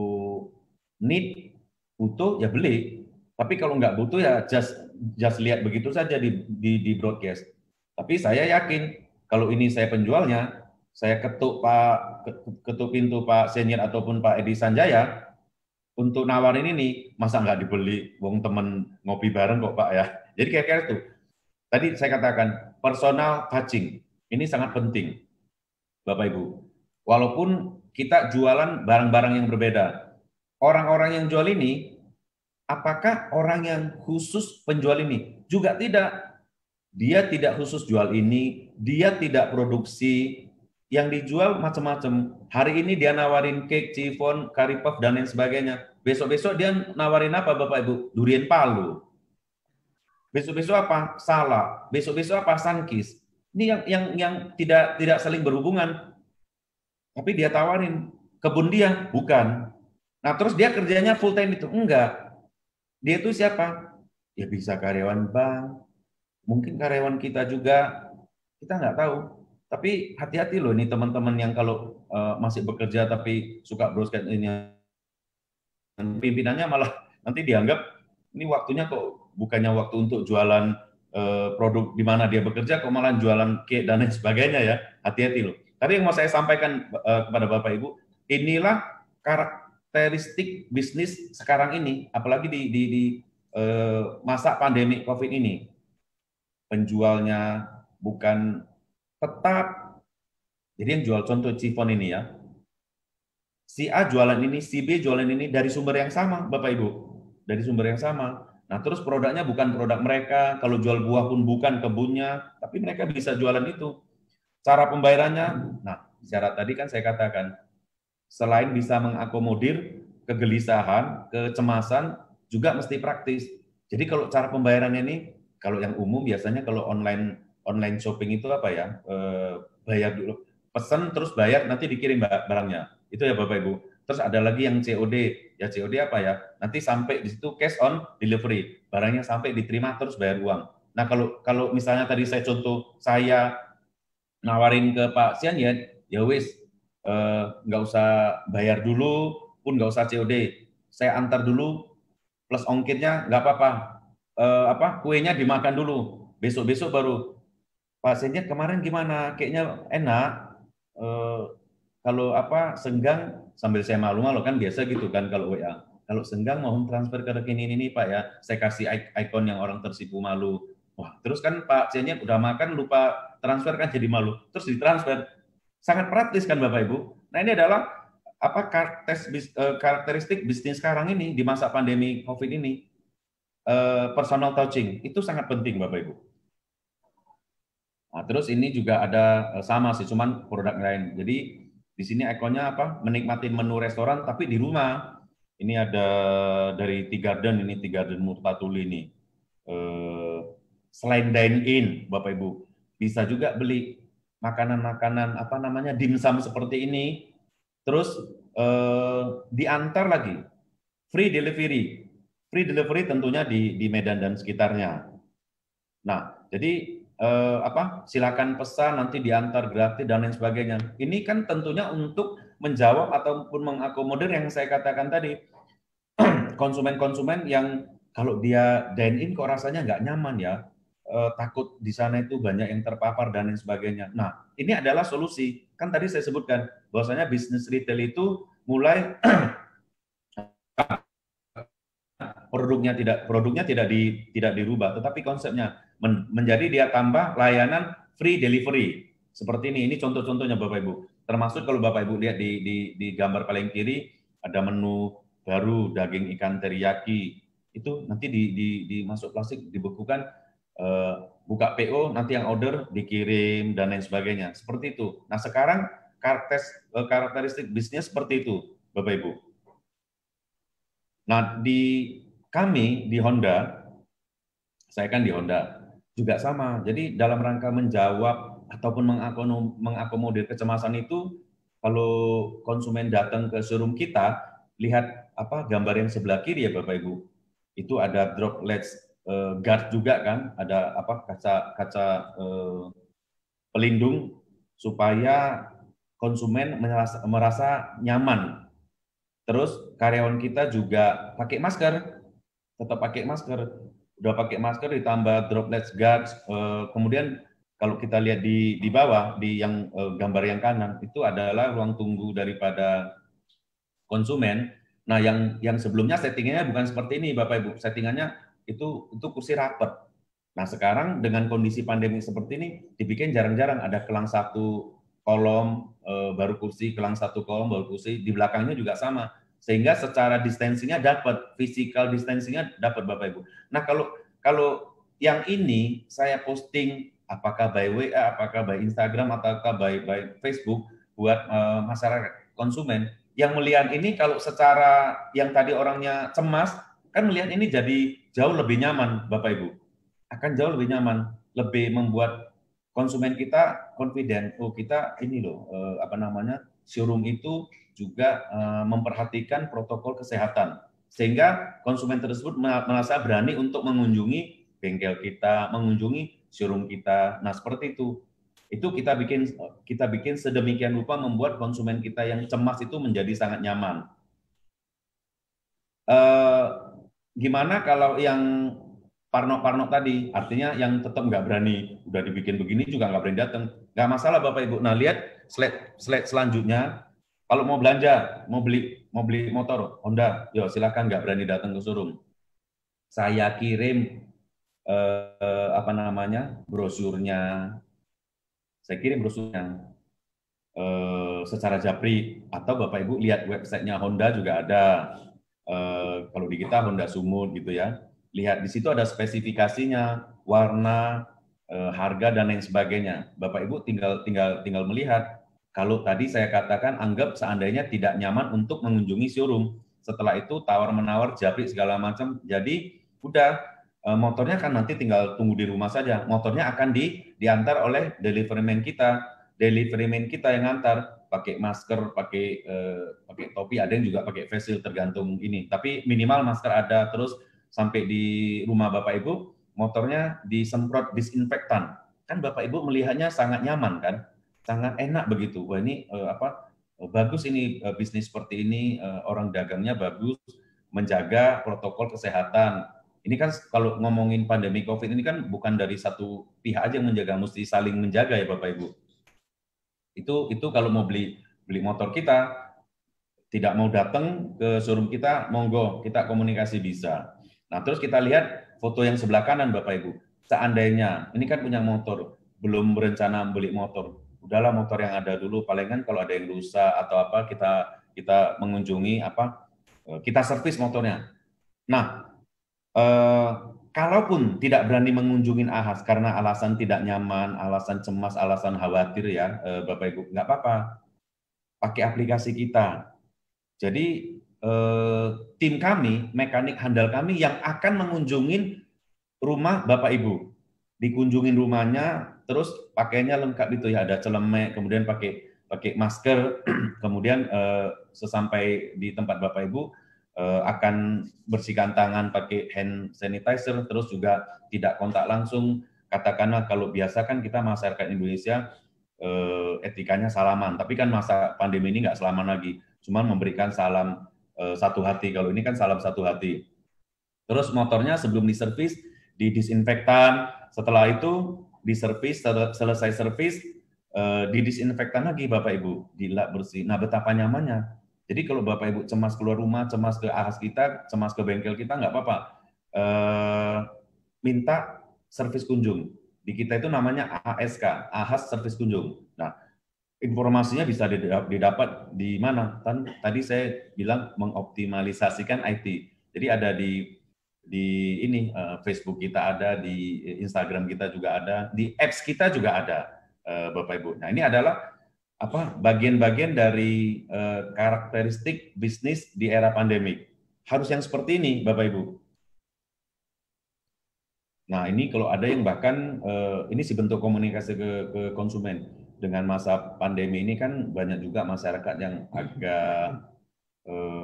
Speaker 1: need, butuh, ya beli. Tapi kalau nggak butuh ya just lihat begitu saja di broadcast. Tapi saya yakin kalau ini saya penjualnya, saya ketuk pintu Pak Senior ataupun Pak Edi Sanjaya untuk nawarin ini, masa nggak dibeli, wong temen ngopi bareng kok Pak ya. Jadi kira-kira itu. Tadi saya katakan personal touching ini sangat penting, Bapak Ibu. Walaupun kita jualan barang-barang yang berbeda, orang-orang yang jual ini, apakah orang yang khusus penjual ini? Juga tidak. Dia tidak khusus jual ini, dia tidak produksi, yang dijual macam-macam. Hari ini dia nawarin cake, chiffon, curry puff, dan lain sebagainya. Besok-besok dia nawarin apa Bapak Ibu? Durian Palu. Besok-besok apa? Salak. Besok-besok apa? Sankis. Ini yang tidak saling berhubungan. Tapi dia tawarin kebun dia, bukan. Nah, terus dia kerjanya full time itu enggak. Dia itu siapa? Ya bisa karyawan bank, mungkin karyawan kita juga, kita nggak tahu. Tapi hati-hati loh ini teman-teman yang kalau masih bekerja tapi suka broadcast ini, pimpinannya malah nanti dianggap ini waktunya kok bukannya waktu untuk jualan produk di mana dia bekerja, kok malah jualan cake dan lain sebagainya ya. Hati-hati loh. Tapi yang mau saya sampaikan kepada Bapak Ibu, inilah karakteristik bisnis sekarang ini, apalagi di masa pandemi COVID ini. Penjualnya bukan tetap. Jadi yang jual contoh chiffon ini ya, si A jualan ini, si B jualan ini dari sumber yang sama, Bapak Ibu. dari sumber yang sama. Nah, terus produknya bukan produk mereka, kalau jual buah pun bukan kebunnya, tapi mereka bisa jualan itu. Cara pembayarannya, nah, syarat tadi kan saya katakan, selain bisa mengakomodir kegelisahan, kecemasan, juga mesti praktis. Jadi kalau cara pembayarannya ini, kalau yang umum biasanya kalau online online shopping itu apa ya, bayar dulu, pesan terus bayar nanti dikirim barangnya. Itu ya Bapak Ibu. Terus ada lagi yang COD, ya COD apa ya? Nanti sampai di situ cash on delivery, barangnya sampai diterima terus bayar uang. Nah kalau kalau misalnya tadi saya contoh saya nawarin ke Pak Sian ya wis nggak usah bayar dulu pun nggak usah COD, saya antar dulu plus ongkirnya nggak apa-apa, kuenya dimakan dulu, besok-besok baru Pak Sian kemarin gimana kayaknya enak, eh, kalau apa senggang sambil saya malu-malu kan biasa gitu kan kalau WA. Kalau senggang mohon transfer ke rekening ini Pak ya. Saya kasih ikon yang orang tersipu malu. Wah, terus kan Pak C-nya udah makan lupa transfer kan jadi malu. Terus ditransfer. Sangat praktis kan Bapak Ibu. Nah, ini adalah apa karakteristik bisnis sekarang ini di masa pandemi Covid ini. Personal touching itu sangat penting Bapak Ibu. Nah, terus ini juga ada sama sih, cuman produk lain. Jadi di sini ikonnya apa? Menikmati menu restoran tapi di rumah. Ini ada dari Tea Garden, ini Tea Garden Murtatuli ini. Eh, Selain dine in, Bapak Ibu, bisa juga beli makanan-makanan apa namanya dimsum seperti ini. Terus diantar lagi, free delivery. Free delivery tentunya di Medan dan sekitarnya. Nah, jadi silakan pesan nanti diantar gratis dan lain sebagainya. Ini kan tentunya untuk menjawab ataupun mengakomodir yang saya katakan tadi, konsumen-konsumen yang kalau dia dine in kok rasanya nggak nyaman ya, takut di sana itu banyak yang terpapar dan lain sebagainya. Nah, ini adalah solusi. Kan tadi saya sebutkan bahwasanya bisnis retail itu mulai produknya tidak dirubah, tetapi konsepnya menjadi dia tambah layanan free delivery seperti ini. Ini contoh-contohnya Bapak Ibu. Termasuk kalau Bapak Ibu lihat di gambar paling kiri ada menu baru daging ikan teriyaki, itu nanti di masuk plastik dibekukan, buka PO nanti yang order dikirim dan lain sebagainya seperti itu. Nah sekarang karakteristik bisnis seperti itu Bapak Ibu. Nah, di kami di Honda, saya kan di Honda juga sama. Jadi dalam rangka menjawab ataupun mengakomodir kecemasan itu, kalau konsumen datang ke showroom kita, lihat apa gambar yang sebelah kiri ya Bapak Ibu. Itu ada droplets guard juga kan, ada apa kaca pelindung supaya konsumen merasa nyaman. Terus karyawan kita juga pakai masker, tetap pakai masker. Udah pakai masker ditambah droplets guards. Kemudian kalau kita lihat di bawah di yang gambar yang kanan itu adalah ruang tunggu daripada konsumen. Nah, yang sebelumnya settingannya bukan seperti ini, Bapak Ibu. Settingannya itu kursi rapat. Nah, sekarang dengan kondisi pandemi seperti ini dibikin jarang-jarang ada kelang satu kolom baru kursi, kelang satu kolom baru kursi, di belakangnya juga sama. Sehingga secara distensinya dapat, physical distancingnya dapat Bapak Ibu. Nah, kalau kalau yang ini saya posting apakah by WA, apakah by Instagram, ataukah by Facebook buat masyarakat konsumen, yang melihat ini kalau secara yang tadi orangnya cemas, kan melihat ini jadi jauh lebih nyaman, Bapak Ibu. Akan jauh lebih nyaman, lebih membuat konsumen kita confident. Oh, kita ini loh, showroom itu juga memperhatikan protokol kesehatan. Sehingga konsumen tersebut merasa berani untuk mengunjungi bengkel kita, mengunjungi showroom kita. Nah, seperti itu. Itu kita bikin sedemikian rupa membuat konsumen kita yang cemas itu menjadi sangat nyaman. Eh, Gimana kalau yang parno-parno tadi, artinya yang tetap nggak berani, udah dibikin begini juga nggak berani datang, nggak masalah Bapak Ibu. Nah lihat slide selanjutnya, kalau mau belanja, mau beli motor Honda, yo silakan, nggak berani datang ke showroom. Saya kirim brosurnya, saya kirim brosurnya secara japri, atau Bapak Ibu lihat websitenya Honda juga ada. kalau di kita Honda Sumut gitu ya. Lihat di situ ada spesifikasinya, warna, harga dan lain sebagainya. Bapak Ibu tinggal melihat. Kalau tadi saya katakan anggap seandainya tidak nyaman untuk mengunjungi showroom. Setelah itu tawar-menawar, japri segala macam. Jadi udah motornya kan nanti tinggal tunggu di rumah saja. Motornya akan diantar oleh delivery man kita. Delivery man kita yang ngantar pakai masker, pakai topi, ada yang juga pakai face shield tergantung ini. Tapi minimal masker ada, terus sampai di rumah Bapak Ibu motornya disemprot disinfektan. Kan Bapak Ibu melihatnya sangat nyaman kan? Sangat enak begitu. Wah ini bagus ini bisnis seperti ini, orang dagangnya bagus, menjaga protokol kesehatan. Ini kan kalau ngomongin pandemi COVID ini kan bukan dari satu pihak aja yang menjaga, mesti saling menjaga ya Bapak Ibu. Itu kalau mau beli motor kita, tidak mau datang ke showroom kita, monggo kita komunikasi bisa. Nah, terus kita lihat foto yang sebelah kanan Bapak Ibu. Seandainya ini kan punya motor, belum berencana beli motor, udahlah motor yang ada dulu, palingan kalau ada yang rusak atau apa kita mengunjungi kita servis motornya. Nah, kalaupun tidak berani mengunjungi Ahas karena alasan tidak nyaman, alasan cemas, alasan khawatir ya, Bapak Ibu, nggak apa-apa, pakai aplikasi kita. Jadi tim kami, mekanik handal kami yang akan mengunjungi rumah Bapak Ibu, dikunjungin rumahnya, terus pakainya lengkap itu ya, ada celemek, kemudian pakai masker, kemudian sesampai di tempat Bapak Ibu akan bersihkan tangan pakai hand sanitizer, terus juga tidak kontak langsung. Katakanlah kalau biasa kan kita masyarakat Indonesia etikanya salaman, tapi kan masa pandemi ini nggak salaman lagi, cuma memberikan salam satu hati. Kalau ini kan salam satu hati. Terus motornya sebelum diservis didisinfektan, setelah itu diservis, selesai servis didisinfektan lagi Bapak Ibu, dilap bersih. Nah betapa nyamannya. Jadi kalau Bapak Ibu cemas keluar rumah, cemas ke Ahas kita, cemas ke bengkel kita, nggak apa-apa. Minta servis kunjung. Di kita itu namanya ASK, Ahas Servis Kunjung. Nah, informasinya bisa didapat di mana? Tadi saya bilang mengoptimalisasikan IT. Jadi ada di ini Facebook kita ada, di Instagram kita juga ada, di apps kita juga ada, Bapak Ibu. Nah, ini adalah bagian-bagian dari karakteristik bisnis di era pandemik. Harus yang seperti ini, Bapak Ibu. Nah, ini kalau ada yang bahkan ini sih bentuk komunikasi ke konsumen. Dengan masa pandemi ini kan banyak juga masyarakat yang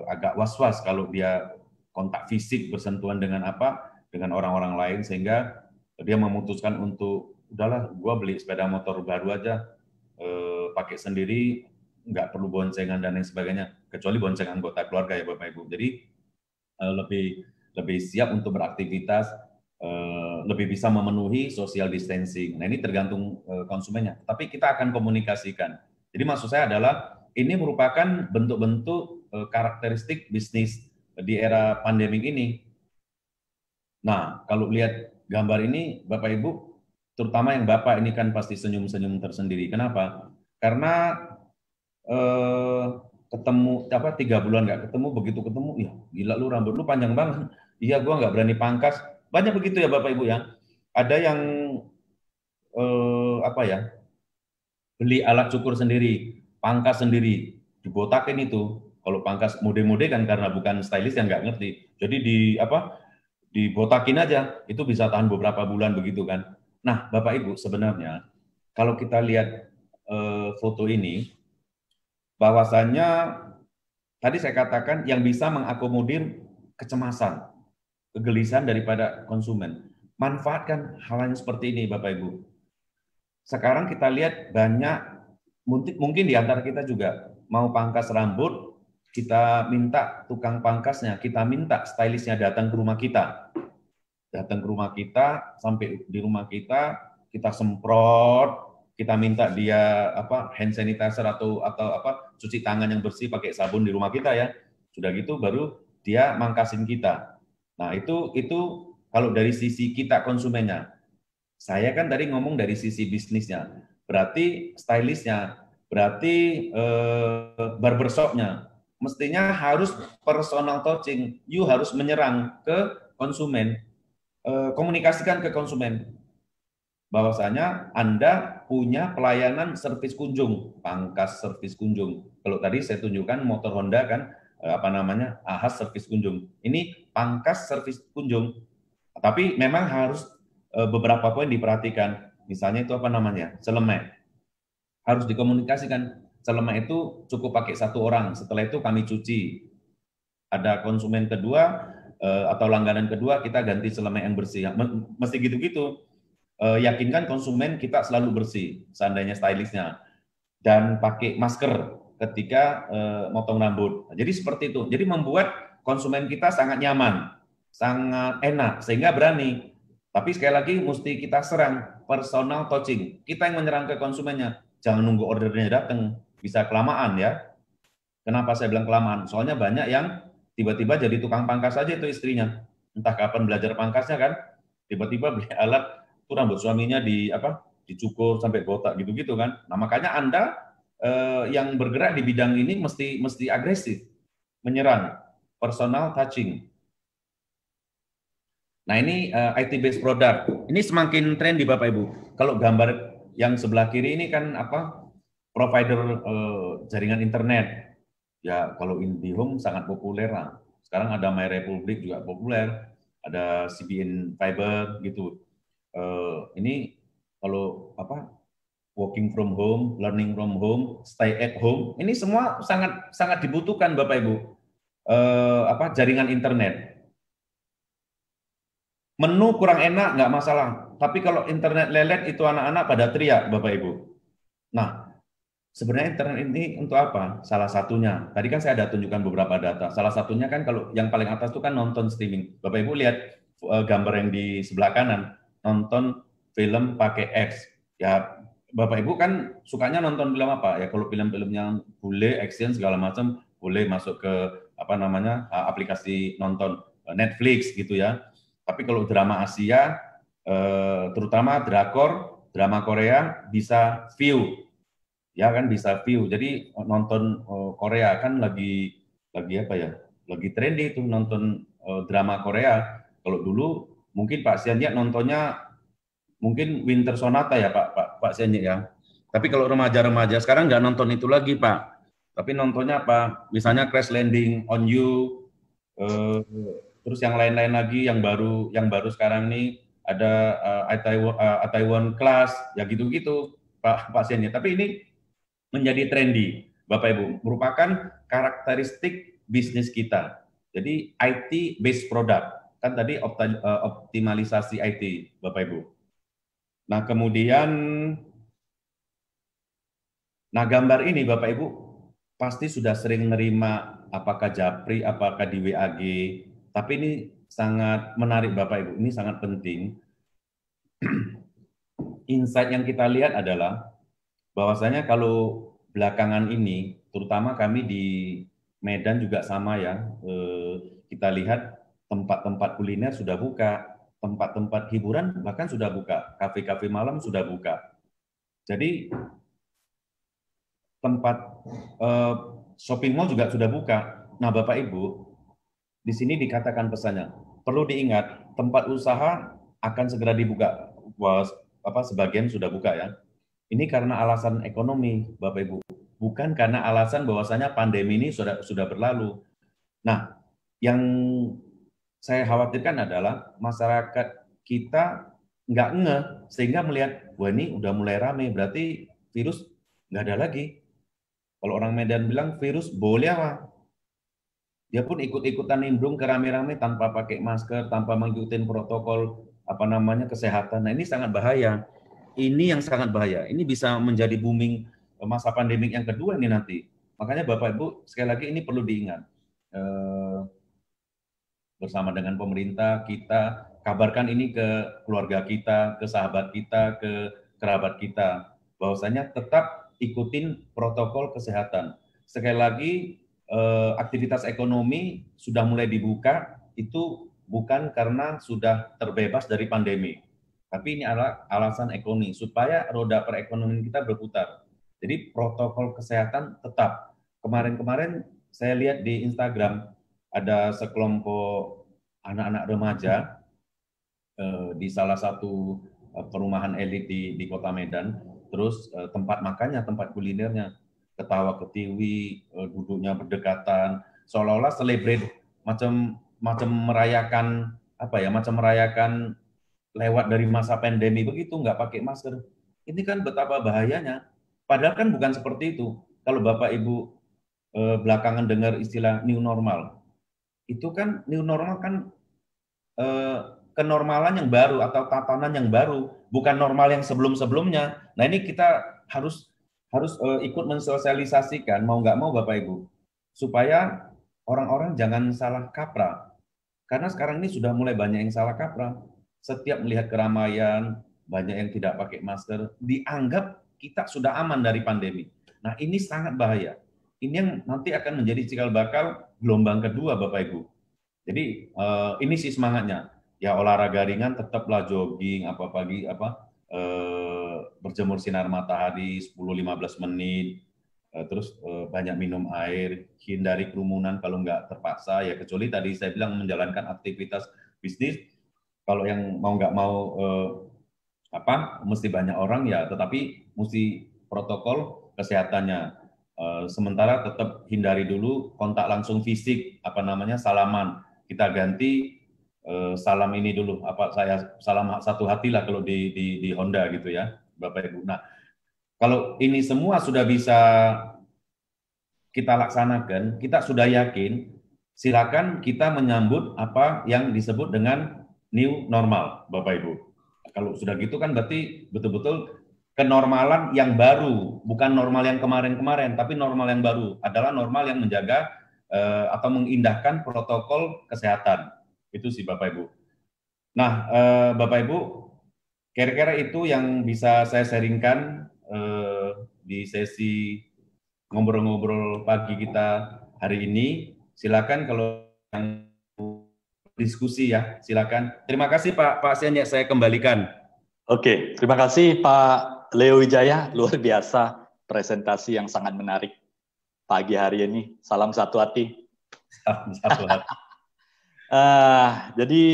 Speaker 1: agak was-was kalau dia kontak fisik bersentuhan dengan orang-orang lain, sehingga dia memutuskan untuk udahlah, gua beli sepeda motor baru aja, pakai sendiri, nggak perlu boncengan dan lain sebagainya, kecuali bonceng anggota keluarga ya Bapak Ibu. Jadi lebih siap untuk beraktivitas, lebih bisa memenuhi social distancing. Nah ini tergantung konsumennya, tapi kita akan komunikasikan. Jadi maksud saya adalah ini merupakan bentuk-bentuk karakteristik bisnis di era pandemik ini. Nah kalau lihat gambar ini Bapak Ibu, terutama yang Bapak ini kan pasti senyum-senyum tersendiri. Kenapa? Karena eh, ketemu 3 bulan nggak ketemu, begitu ketemu, ya gila lu rambut lu panjang banget. Iya gua nggak berani pangkas. Banyak begitu ya Bapak Ibu ya. Ada yang beli alat cukur sendiri, pangkas sendiri, dibotakin itu. Kalau pangkas mode-mode kan karena bukan stylist yang nggak ngerti. Jadi dibotakin aja, itu bisa tahan beberapa bulan begitu kan. Nah, Bapak Ibu sebenarnya kalau kita lihat foto ini, bahwasannya tadi saya katakan yang bisa mengakomodir kecemasan, kegelisahan daripada konsumen. Manfaatkan hal yang seperti ini, Bapak Ibu. Sekarang kita lihat banyak, mungkin di antara kita juga mau pangkas rambut, kita minta tukang pangkasnya, kita minta stylistnya datang ke rumah kita. Datang ke rumah kita, sampai di rumah kita semprot, kita minta dia hand sanitizer atau cuci tangan yang bersih pakai sabun di rumah kita ya. Sudah gitu baru dia mangkasin kita. Nah, itu kalau dari sisi kita konsumennya. Saya kan tadi ngomong dari sisi bisnisnya. Berarti stylistnya, berarti barbershopnya. mestinya harus personal touching. You harus menyerang ke konsumen, komunikasikan ke konsumen bahwasanya Anda punya pelayanan servis kunjung, pangkas servis kunjung. Kalau tadi saya tunjukkan motor Honda kan, apa namanya, ahas servis kunjung. Ini pangkas servis kunjung. Tapi memang harus beberapa poin diperhatikan. Misalnya itu apa namanya, celemek. Harus dikomunikasikan. Celemek itu cukup pakai satu orang. Setelah itu kami cuci. Ada konsumen kedua atau langganan kedua, kita ganti celemek yang bersih. Mesti gitu-gitu. Yakinkan konsumen kita selalu bersih, seandainya stylistnya, dan pakai masker ketika motong rambut. Jadi seperti itu. Jadi membuat konsumen kita sangat nyaman, sangat enak, sehingga berani. Tapi sekali lagi mesti kita serang, personal touching. Kita yang menyerang ke konsumennya. Jangan nunggu ordernya datang, bisa kelamaan ya. Kenapa saya bilang kelamaan? Soalnya banyak yang tiba-tiba jadi tukang pangkas saja itu istrinya. Entah kapan belajar pangkasnya kan, tiba-tiba beli alat, itu rambut suaminya dicukur sampai botak gitu-gitu kan. Nah makanya Anda yang bergerak di bidang ini mesti agresif, menyerang, personal touching. Nah ini IT based product. Ini semakin tren di Bapak Ibu. Kalau gambar yang sebelah kiri ini kan apa, provider jaringan internet. Ya kalau IndiHome sangat populer lah. Sekarang ada My Republic juga populer, ada CBN Fiber gitu. Ini kalau apa, working from home, learning from home, stay at home, ini semua sangat sangat dibutuhkan Bapak Ibu. Apa, jaringan internet. Menu kurang enak nggak masalah, tapi kalau internet lelet itu anak-anak pada teriak Bapak Ibu. Nah, sebenarnya internet ini untuk apa? Salah satunya, tadi kan saya ada tunjukkan beberapa data. Salah satunya kan kalau yang paling atas itu kan nonton streaming. Bapak Ibu lihat gambar yang di sebelah kanan, nonton film pakai X. Ya, Bapak Ibu kan sukanya nonton film apa? Ya kalau film-film yang bule, action segala macam, boleh masuk ke apa namanya, aplikasi nonton Netflix gitu ya. Tapi kalau drama Asia, terutama drakor, drama Korea bisa view, ya kan bisa view. Jadi nonton Korea kan lagi apa ya? Lagi trendy itu nonton drama Korea. Kalau dulu mungkin Pak Sianjak nontonnya mungkin Winter Sonata ya Pak Sianjak ya. Tapi kalau remaja-remaja sekarang nggak nonton itu lagi Pak. Tapi nontonnya apa? Misalnya Crash Landing on You, eh, terus yang lain-lain lagi yang baru sekarang ini ada Taiwan Class ya gitu-gitu Pak Sianjak. Tapi ini menjadi trendy, Bapak Ibu, merupakan karakteristik bisnis kita. Jadi IT based product, kan tadi optimalisasi IT, Bapak Ibu. Nah kemudian, nah gambar ini Bapak Ibu pasti sudah sering menerima apakah Japri, apakah di WAG, tapi ini sangat menarik Bapak Ibu, ini sangat penting. Insight yang kita lihat adalah bahwasanya kalau belakangan ini, terutama kami di Medan juga sama ya, kita lihat tempat-tempat kuliner sudah buka, tempat-tempat hiburan bahkan sudah buka, kafe-kafe malam sudah buka. Jadi tempat shopping mall juga sudah buka. Nah Bapak Ibu, di sini dikatakan pesannya, perlu diingat tempat usaha akan segera dibuka. Sebagian sudah buka ya. Ini karena alasan ekonomi, Bapak Ibu, bukan karena alasan bahwasanya pandemi ini sudah berlalu. Nah, yang saya khawatirkan adalah masyarakat kita nggak ngeh sehingga melihat, wah ini udah mulai rame, berarti virus nggak ada lagi. Kalau orang Medan bilang virus boleh apa? Dia pun ikut-ikutan nimbrung ke rame-rame tanpa pakai masker, tanpa mengikuti protokol apa namanya kesehatan. Nah ini sangat bahaya. Ini yang sangat bahaya. Ini bisa menjadi booming masa pandemik yang kedua ini nanti. Makanya Bapak Ibu sekali lagi ini perlu diingat. Bersama dengan pemerintah kita kabarkan ini ke keluarga kita, ke sahabat kita, ke kerabat kita, bahwasanya tetap ikutin protokol kesehatan. Sekali lagi aktivitas ekonomi sudah mulai dibuka itu bukan karena sudah terbebas dari pandemi, tapi ini adalah alasan ekonomi supaya roda perekonomian kita berputar. Jadi protokol kesehatan tetap. Kemarin-kemarin saya lihat di Instagram ada sekelompok anak-anak remaja di salah satu perumahan elit di Kota Medan. Terus tempat makannya, tempat kulinernya, ketawa ketiwi, duduknya berdekatan, seolah-olah celebrate, macam macam merayakan apa ya, macam merayakan lewat dari masa pandemi begitu, nggak pakai masker. Ini kan betapa bahayanya. Padahal kan bukan seperti itu. Kalau Bapak Ibu belakangan dengar istilah new normal, itu kan new normal kan eh, kenormalan yang baru atau tatanan yang baru, bukan normal yang sebelum-sebelumnya. Nah ini kita harus harus ikut mensosialisasikan mau nggak mau Bapak Ibu, supaya orang-orang jangan salah kaprah. Karena sekarang ini sudah mulai banyak yang salah kaprah. Setiap melihat keramaian, banyak yang tidak pakai masker, dianggap kita sudah aman dari pandemi. Nah ini sangat bahaya. Ini yang nanti akan menjadi cikal bakal gelombang kedua Bapak Ibu. Jadi ini sih semangatnya. Ya olahraga ringan tetaplah jogging apa pagi apa berjemur sinar matahari 10-15 menit. Terus banyak minum air, hindari kerumunan kalau nggak terpaksa ya, kecuali tadi saya bilang menjalankan aktivitas bisnis. Kalau yang mau nggak mau apa mesti banyak orang ya, tetapi mesti protokol kesehatannya. Sementara tetap hindari dulu kontak langsung fisik, apa namanya salaman. Kita ganti salam ini dulu, apa saya salam satu hati lah kalau di Honda gitu ya, Bapak Ibu. Nah, kalau ini semua sudah bisa kita laksanakan, kita sudah yakin, silakan kita menyambut apa yang disebut dengan new normal, Bapak Ibu. Kalau sudah gitu kan berarti betul-betul kenormalan yang baru, bukan normal yang kemarin-kemarin, tapi normal yang baru adalah normal yang menjaga atau mengindahkan protokol kesehatan. Itu sih Bapak Ibu. Nah, Bapak Ibu, kira-kira itu yang bisa saya sharingkan di sesi ngobrol-ngobrol pagi kita hari ini. Silakan kalau yang diskusi ya, silakan. Terima kasih Pak Sian, ya saya kembalikan.
Speaker 2: Oke, terima kasih Pak Leo Wijaya, luar biasa presentasi yang sangat menarik pagi hari ini. Salam satu hati.
Speaker 1: Salam satu hati.
Speaker 2: Jadi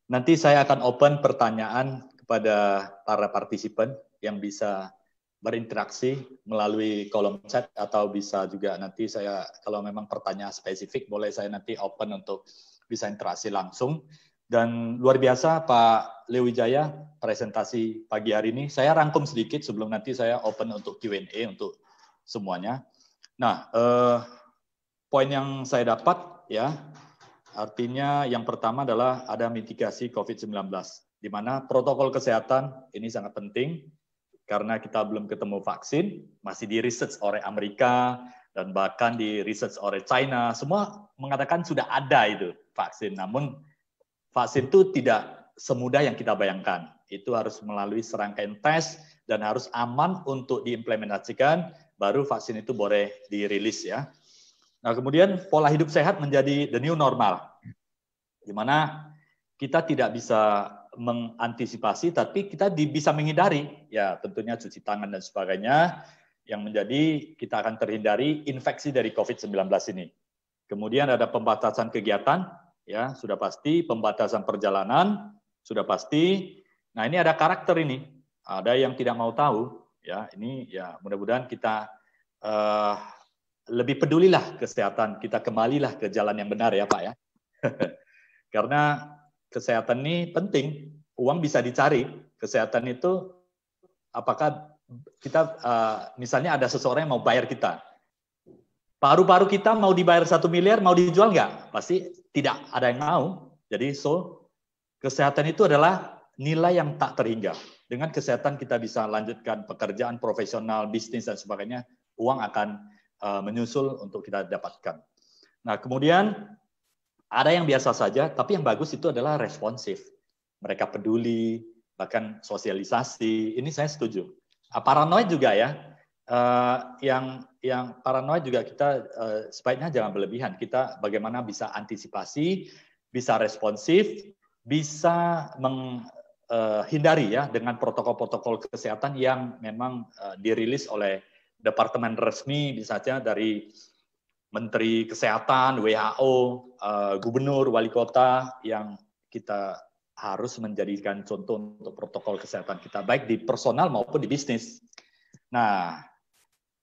Speaker 2: nanti saya akan open pertanyaan kepada para partisipan yang bisa berinteraksi melalui kolom chat, atau bisa juga nanti saya kalau memang pertanyaan spesifik boleh saya nanti open untuk bisa interaksi langsung. Dan luar biasa Pak Leo Wijaya presentasi pagi hari ini. Saya rangkum sedikit sebelum nanti saya open untuk Q&A untuk semuanya. Nah, poin yang saya dapat ya, artinya yang pertama adalah ada mitigasi COVID-19, di mana protokol kesehatan ini sangat penting karena kita belum ketemu vaksin, masih di research oleh Amerika dan bahkan di research oleh China, semua mengatakan sudah ada itu vaksin, namun vaksin itu tidak semudah yang kita bayangkan. Itu harus melalui serangkaian tes dan harus aman untuk diimplementasikan, baru vaksin itu boleh dirilis ya. Nah, kemudian pola hidup sehat menjadi the new normal, di mana kita tidak bisa mengantisipasi, tapi kita bisa menghindari, ya tentunya cuci tangan dan sebagainya, yang menjadi kita akan terhindari infeksi dari COVID-19 ini. Kemudian ada pembatasan kegiatan, ya sudah pasti, pembatasan perjalanan sudah pasti. Nah ini ada karakter ini, ada yang tidak mau tahu, ya ini ya mudah-mudahan kita lebih pedulilah kesehatan, kita kembalilah ke jalan yang benar ya Pak ya. Karena kesehatan ini penting, uang bisa dicari, kesehatan itu apakah kita misalnya ada seseorang yang mau bayar kita, paru-paru kita mau dibayar 1 miliar, mau dijual nggak? Pasti tidak ada yang mau. Jadi kesehatan itu adalah nilai yang tak terhingga. Dengan kesehatan kita bisa lanjutkan pekerjaan profesional, bisnis dan sebagainya, uang akan menyusul untuk kita dapatkan. Nah kemudian ada yang biasa saja, tapi yang bagus itu adalah responsif. Mereka peduli, bahkan sosialisasi. Ini saya setuju. Paranoid juga ya. Yang paranoid juga kita sebaiknya jangan berlebihan. Kita bagaimana bisa antisipasi, bisa responsif, bisa menghindari ya dengan protokol-protokol kesehatan yang memang dirilis oleh departemen resmi, misalnya dari Menteri Kesehatan, WHO, Gubernur, Wali Kota yang kita harus menjadikan contoh untuk protokol kesehatan kita, baik di personal maupun di bisnis. Nah,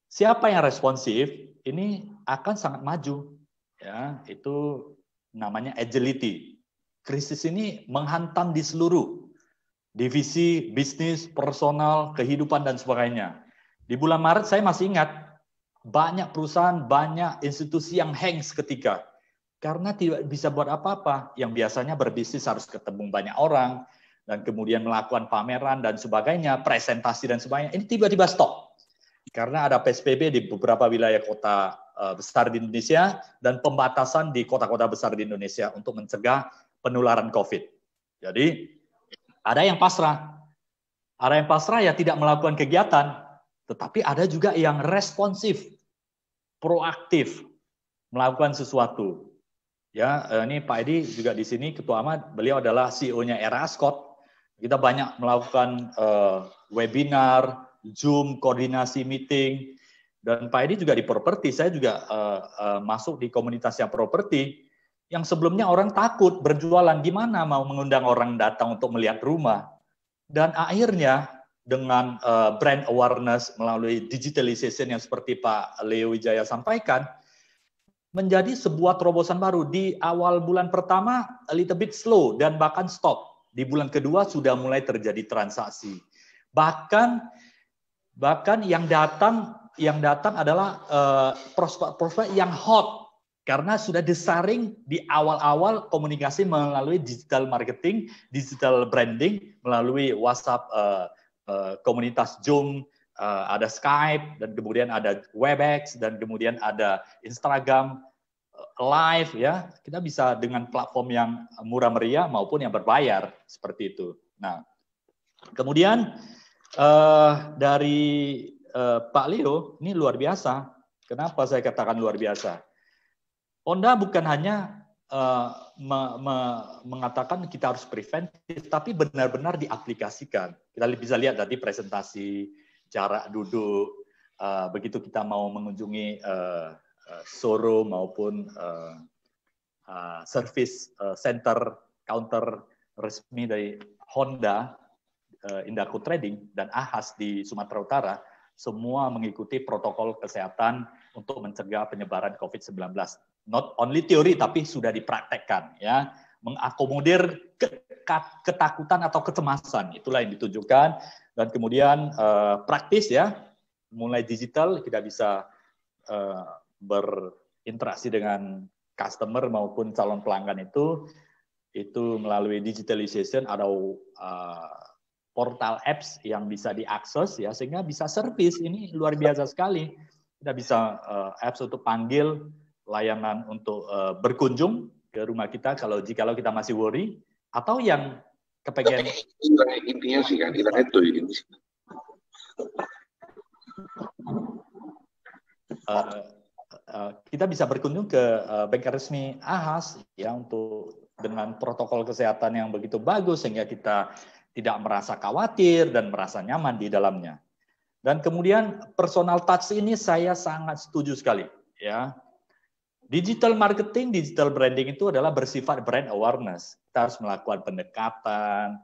Speaker 2: siapa yang responsif ini akan sangat maju, ya, itu namanya agility. Krisis ini menghantam di seluruh divisi bisnis, personal, kehidupan dan sebagainya. Di bulan Maret saya masih ingat banyak perusahaan, banyak institusi yang hang seketika karena tidak bisa buat apa-apa. Yang biasanya berbisnis harus ketemu banyak orang dan kemudian melakukan pameran dan sebagainya, presentasi dan sebagainya. Ini tiba-tiba stop karena ada PSBB di beberapa wilayah kota besar di Indonesia dan pembatasan di kota-kota besar di Indonesia untuk mencegah penularan COVID. Jadi ada yang pasrah. Ada yang pasrah ya tidak melakukan kegiatan, tetapi ada juga yang responsif, proaktif, melakukan sesuatu. Ya, ini Pak Edi juga di sini, Ketua Ahmad, beliau adalah CEO-nya Era Ascot. Kita banyak melakukan webinar, Zoom, koordinasi meeting, dan Pak Edi juga di properti. Saya juga masuk di komunitas yang properti, yang sebelumnya orang takut berjualan, gimana mau mengundang orang datang untuk melihat rumah. Dan akhirnya dengan brand awareness melalui digitalization yang seperti Pak Leo Wijaya sampaikan, menjadi sebuah terobosan baru. Di awal bulan pertama a little bit slow dan bahkan stop. Di bulan kedua sudah mulai terjadi transaksi. Bahkan yang datang adalah prospek-prospek yang hot karena sudah disaring di awal-awal komunikasi melalui digital marketing, digital branding, melalui WhatsApp, komunitas Zoom, ada Skype, dan kemudian ada Webex, dan kemudian ada Instagram Live, ya. Kita bisa dengan platform yang murah meriah maupun yang berbayar seperti itu. Nah, kemudian dari Pak Leo ini luar biasa. Kenapa saya katakan luar biasa? Honda bukan hanya mengatakan kita harus preventif, tapi benar-benar diaplikasikan. Kita bisa lihat tadi presentasi, jarak duduk, begitu kita mau mengunjungi showroom maupun service center, counter resmi dari Honda, Indaco Trading, dan Ahas di Sumatera Utara, semua mengikuti protokol kesehatan untuk mencegah penyebaran COVID-19. Not only teori, tapi sudah dipraktekkan, ya, mengakomodir ketakutan atau kecemasan, itulah yang ditunjukkan, dan kemudian praktis, ya, mulai digital kita bisa berinteraksi dengan customer maupun calon pelanggan itu melalui digitalization atau portal apps yang bisa diakses, ya, sehingga bisa service. Ini luar biasa sekali. Kita bisa apps untuk panggil, layanan untuk berkunjung ke rumah kita jikalau kita masih worry, atau yang kepengen
Speaker 3: intinya sih kan internet tuh ini.
Speaker 2: Kita bisa berkunjung ke bengkel resmi Ahas, ya, untuk dengan protokol kesehatan yang begitu bagus sehingga kita tidak merasa khawatir dan merasa nyaman di dalamnya. Dan kemudian personal touch ini saya sangat setuju sekali, ya. Digital marketing, digital branding itu adalah bersifat brand awareness. Kita harus melakukan pendekatan,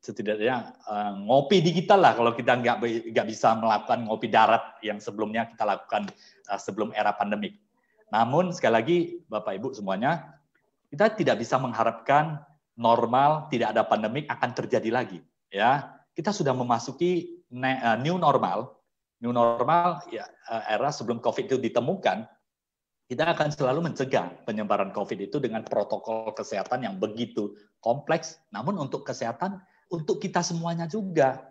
Speaker 2: setidaknya ngopi digital lah kalau kita nggak bisa melakukan ngopi darat yang sebelumnya kita lakukan sebelum era pandemik. Namun sekali lagi Bapak Ibu semuanya, kita tidak bisa mengharapkan normal, tidak ada pandemik akan terjadi lagi. Ya, kita sudah memasuki new normal. New normal, ya, era sebelum COVID itu ditemukan. Kita akan selalu mencegah penyebaran COVID itu dengan protokol kesehatan yang begitu kompleks, namun untuk kesehatan, untuk kita semuanya juga.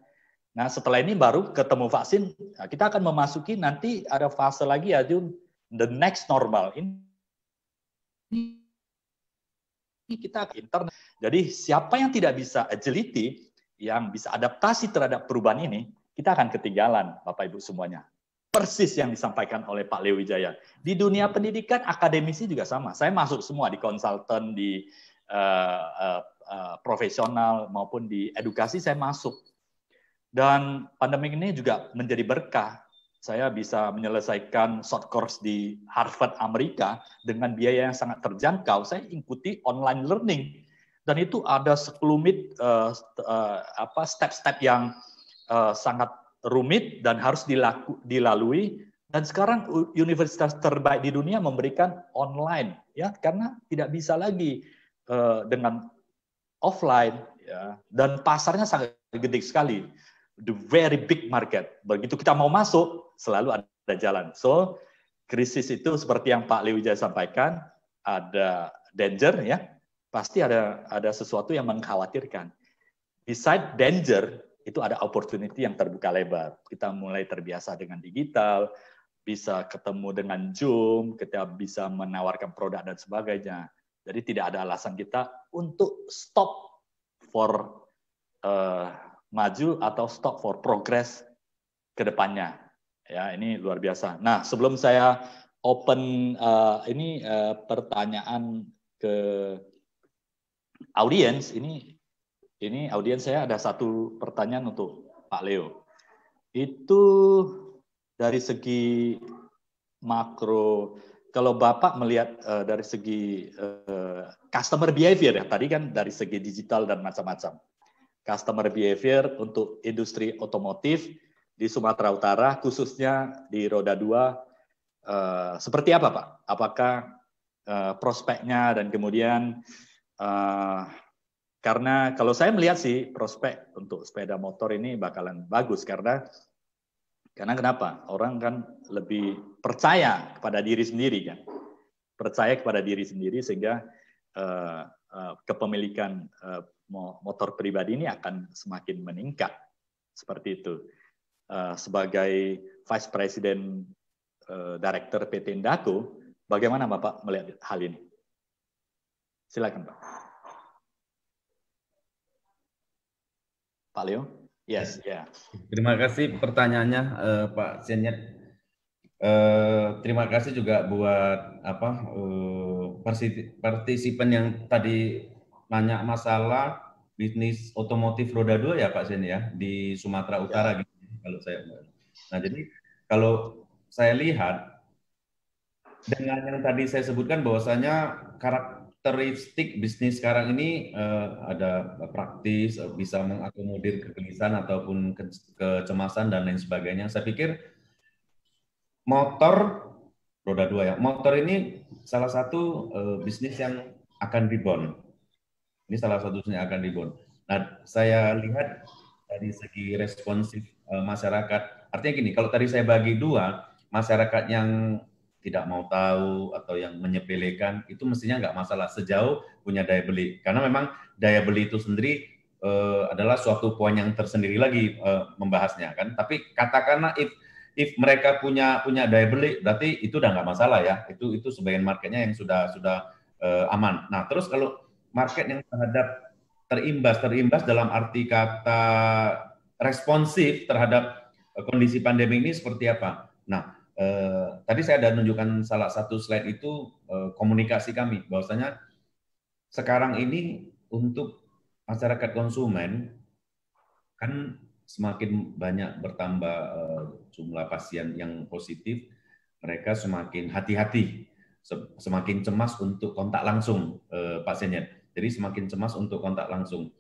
Speaker 2: Nah, setelah ini baru ketemu vaksin, kita akan memasuki nanti ada fase lagi, ya, the next normal. Ini kita internet. Jadi siapa yang tidak bisa agility, yang bisa adaptasi terhadap perubahan ini, kita akan ketinggalan, Bapak Ibu semuanya. Persis yang disampaikan oleh Pak Leo Wijaya. Di dunia pendidikan, akademisi juga sama. Saya masuk semua di konsultan, di profesional, maupun di edukasi saya masuk. Dan pandemi ini juga menjadi berkah. saya bisa menyelesaikan short course di Harvard Amerika dengan biaya yang sangat terjangkau. Saya ikuti online learning dan itu ada sekelumit step-step yang sangat rumit dan harus dilalui. Dan sekarang universitas terbaik di dunia memberikan online, ya, karena tidak bisa lagi dengan offline, ya, dan pasarnya sangat gede sekali, the very big market. Begitu kita mau masuk, selalu ada jalan. So, krisis itu seperti yang Pak Lewijaya sampaikan, ada danger, ya, pasti ada sesuatu yang mengkhawatirkan. Beside danger, itu ada opportunity yang terbuka lebar. Kita mulai terbiasa dengan digital, bisa ketemu dengan Zoom, kita bisa menawarkan produk dan sebagainya. Jadi tidak ada alasan kita untuk stop for maju atau stop for progress ke depannya. Ya, ini luar biasa. Nah, sebelum saya open pertanyaan ke audiens, ini audiens saya ada satu pertanyaan untuk Pak Leo. Itu dari segi makro, kalau Bapak melihat dari segi customer behavior, ya, tadi kan dari segi digital dan macam-macam. Customer behavior untuk industri otomotif di Sumatera Utara, khususnya di roda 2, seperti apa, Pak? Apakah prospeknya dan kemudian karena kalau saya melihat sih prospek untuk sepeda motor ini bakalan bagus karena kenapa? Orang kan lebih percaya kepada diri sendiri, kan? Percaya kepada diri sendiri sehingga kepemilikan motor pribadi ini akan semakin meningkat. Seperti itu. Sebagai Vice President Director PT Indaco, bagaimana Bapak melihat hal ini? Silakan, Pak. Pak Leo? Yes, ya. Yeah.
Speaker 1: Terima kasih pertanyaannya, Pak Senyet. Terima kasih juga buat partisipan yang tadi nanya masalah bisnis otomotif roda 2 ya Pak Sen ya di Sumatera Utara ya. Gitu kalau saya. Nah, jadi kalau saya lihat dengan yang tadi saya sebutkan bahwasanya karakteristik bisnis sekarang ini ada praktis, bisa mengakomodir kegelisahan ataupun kecemasan dan lain sebagainya. Saya pikir motor roda 2 ya. Motor ini salah satu bisnis yang akan rebound. Ini salah satunya akan rebound. Nah, saya lihat dari segi responsif masyarakat. Artinya gini, kalau tadi saya bagi dua, masyarakat yang tidak mau tahu atau yang menyepelekan itu mestinya nggak masalah sejauh punya daya beli. Karena memang daya beli itu sendiri adalah suatu poin yang tersendiri lagi membahasnya kan. Tapi katakanlah if mereka punya daya beli, berarti itu udah nggak masalah ya. Itu sebagian marketnya yang sudah aman. Nah, terus kalau market yang terhadap terimbas dalam arti kata responsif terhadap kondisi pandemi ini seperti apa? Nah, tadi saya ada menunjukkan salah satu slide itu komunikasi kami, bahwasanya sekarang ini untuk masyarakat konsumen kan semakin banyak bertambah jumlah pasien yang positif, mereka semakin hati-hati, semakin cemas untuk kontak langsung pasiennya. Jadi semakin cemas untuk kontak langsung.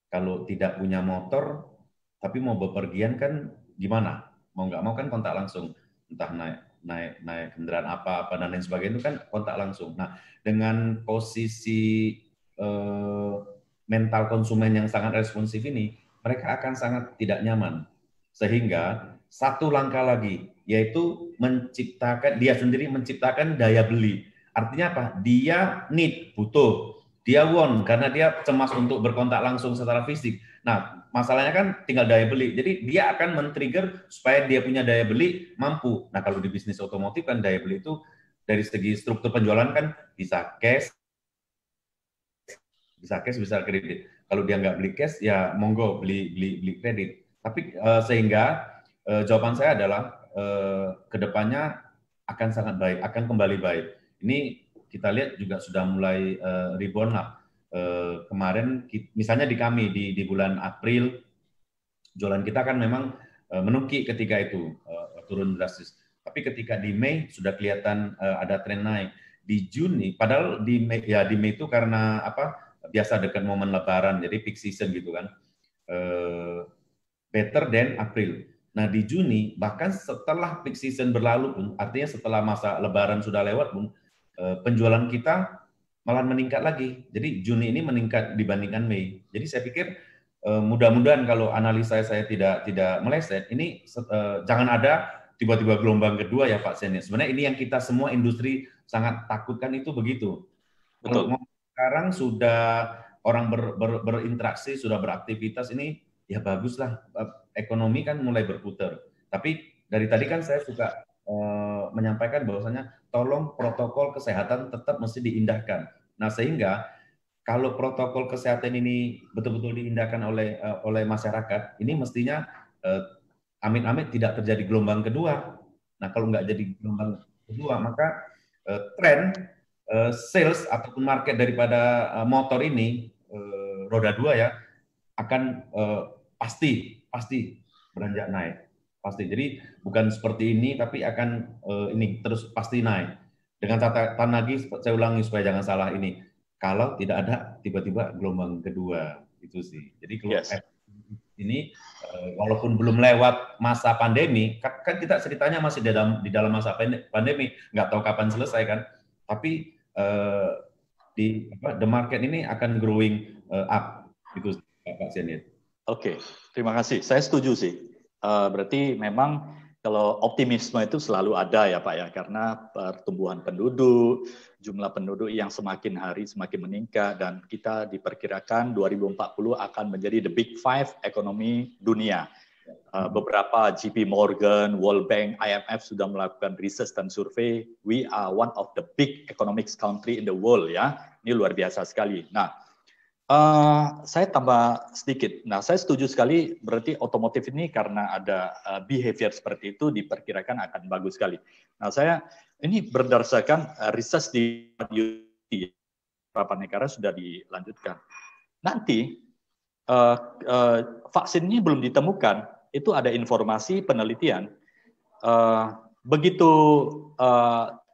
Speaker 1: Kalau tidak punya motor, tapi mau bepergian kan gimana? Mau nggak mau kan kontak langsung. Entah naik kendaraan apa dan lain sebagainya itu kan kontak langsung. Nah, dengan posisi mental konsumen yang sangat responsif ini, mereka akan sangat tidak nyaman. Sehingga satu langkah lagi, yaitu dia sendiri menciptakan daya beli. Artinya apa? Dia butuh. Dia want karena dia cemas untuk berkontak langsung secara fisik. Nah, masalahnya kan tinggal daya beli. Jadi dia akan men-trigger supaya dia punya daya beli mampu. Nah, kalau di bisnis otomotif kan daya beli itu dari segi struktur penjualan kan bisa cash, bisa kredit. Kalau dia nggak beli cash, ya monggo beli kredit. Tapi sehingga jawaban saya adalah kedepannya akan sangat baik, akan kembali baik. Ini kita lihat juga sudah mulai rebound lah. Kemarin misalnya di kami di bulan April jualan kita kan memang menukik ketika itu turun drastis. Tapi ketika di Mei sudah kelihatan ada tren naik. Di Juni, padahal di Mei itu karena apa? Biasa dekat momen Lebaran, jadi peak season gitu kan. Better than April. Nah di Juni bahkan setelah peak season berlalu pun, artinya setelah masa Lebaran sudah lewat pun, penjualan kita malah meningkat lagi. Jadi Juni ini meningkat dibandingkan Mei. Jadi saya pikir mudah-mudahan kalau analisa saya tidak meleset, ini jangan ada tiba-tiba gelombang kedua ya Pak Sen. Sebenarnya ini yang kita semua industri sangat takutkan itu begitu.
Speaker 2: Betul.
Speaker 1: Kalau sekarang sudah orang berinteraksi, sudah beraktivitas, ini ya baguslah, ekonomi kan mulai berputar. Tapi dari tadi kan saya suka menyampaikan bahwasanya tolong protokol kesehatan tetap mesti diindahkan. Nah sehingga kalau protokol kesehatan ini betul-betul diindahkan oleh masyarakat, ini mestinya amit-amit tidak terjadi gelombang kedua. Nah kalau nggak jadi gelombang kedua, maka tren sales ataupun market daripada motor ini roda 2 ya akan pasti beranjak naik, pasti. Jadi bukan seperti ini, tapi akan ini terus pasti naik. Dengan catatan lagi, saya ulangi supaya jangan salah ini, kalau tidak ada tiba-tiba gelombang kedua, itu sih. Jadi kalau ini walaupun belum lewat masa pandemi, kan kita ceritanya masih di dalam masa pandemi, nggak tahu kapan selesai kan. Tapi the market ini akan growing up, gitu Pak Zenit.
Speaker 2: Oke, terima kasih. Saya setuju sih. Berarti memang kalau optimisme itu selalu ada ya Pak ya, karena pertumbuhan penduduk, jumlah penduduk yang semakin hari semakin meningkat, dan kita diperkirakan 2040 akan menjadi the big five ekonomi dunia. Beberapa JP Morgan, World Bank, IMF sudah melakukan research dan survei. We are one of the big economic country in the world ya. Ini luar biasa sekali. Nah, saya tambah sedikit. Nah, saya setuju sekali. Berarti otomotif ini karena ada behavior seperti itu diperkirakan akan bagus sekali. Nah, saya ini berdasarkan research di beberapa negara sudah dilanjutkan. Nanti vaksin ini belum ditemukan. Itu ada informasi penelitian. Begitu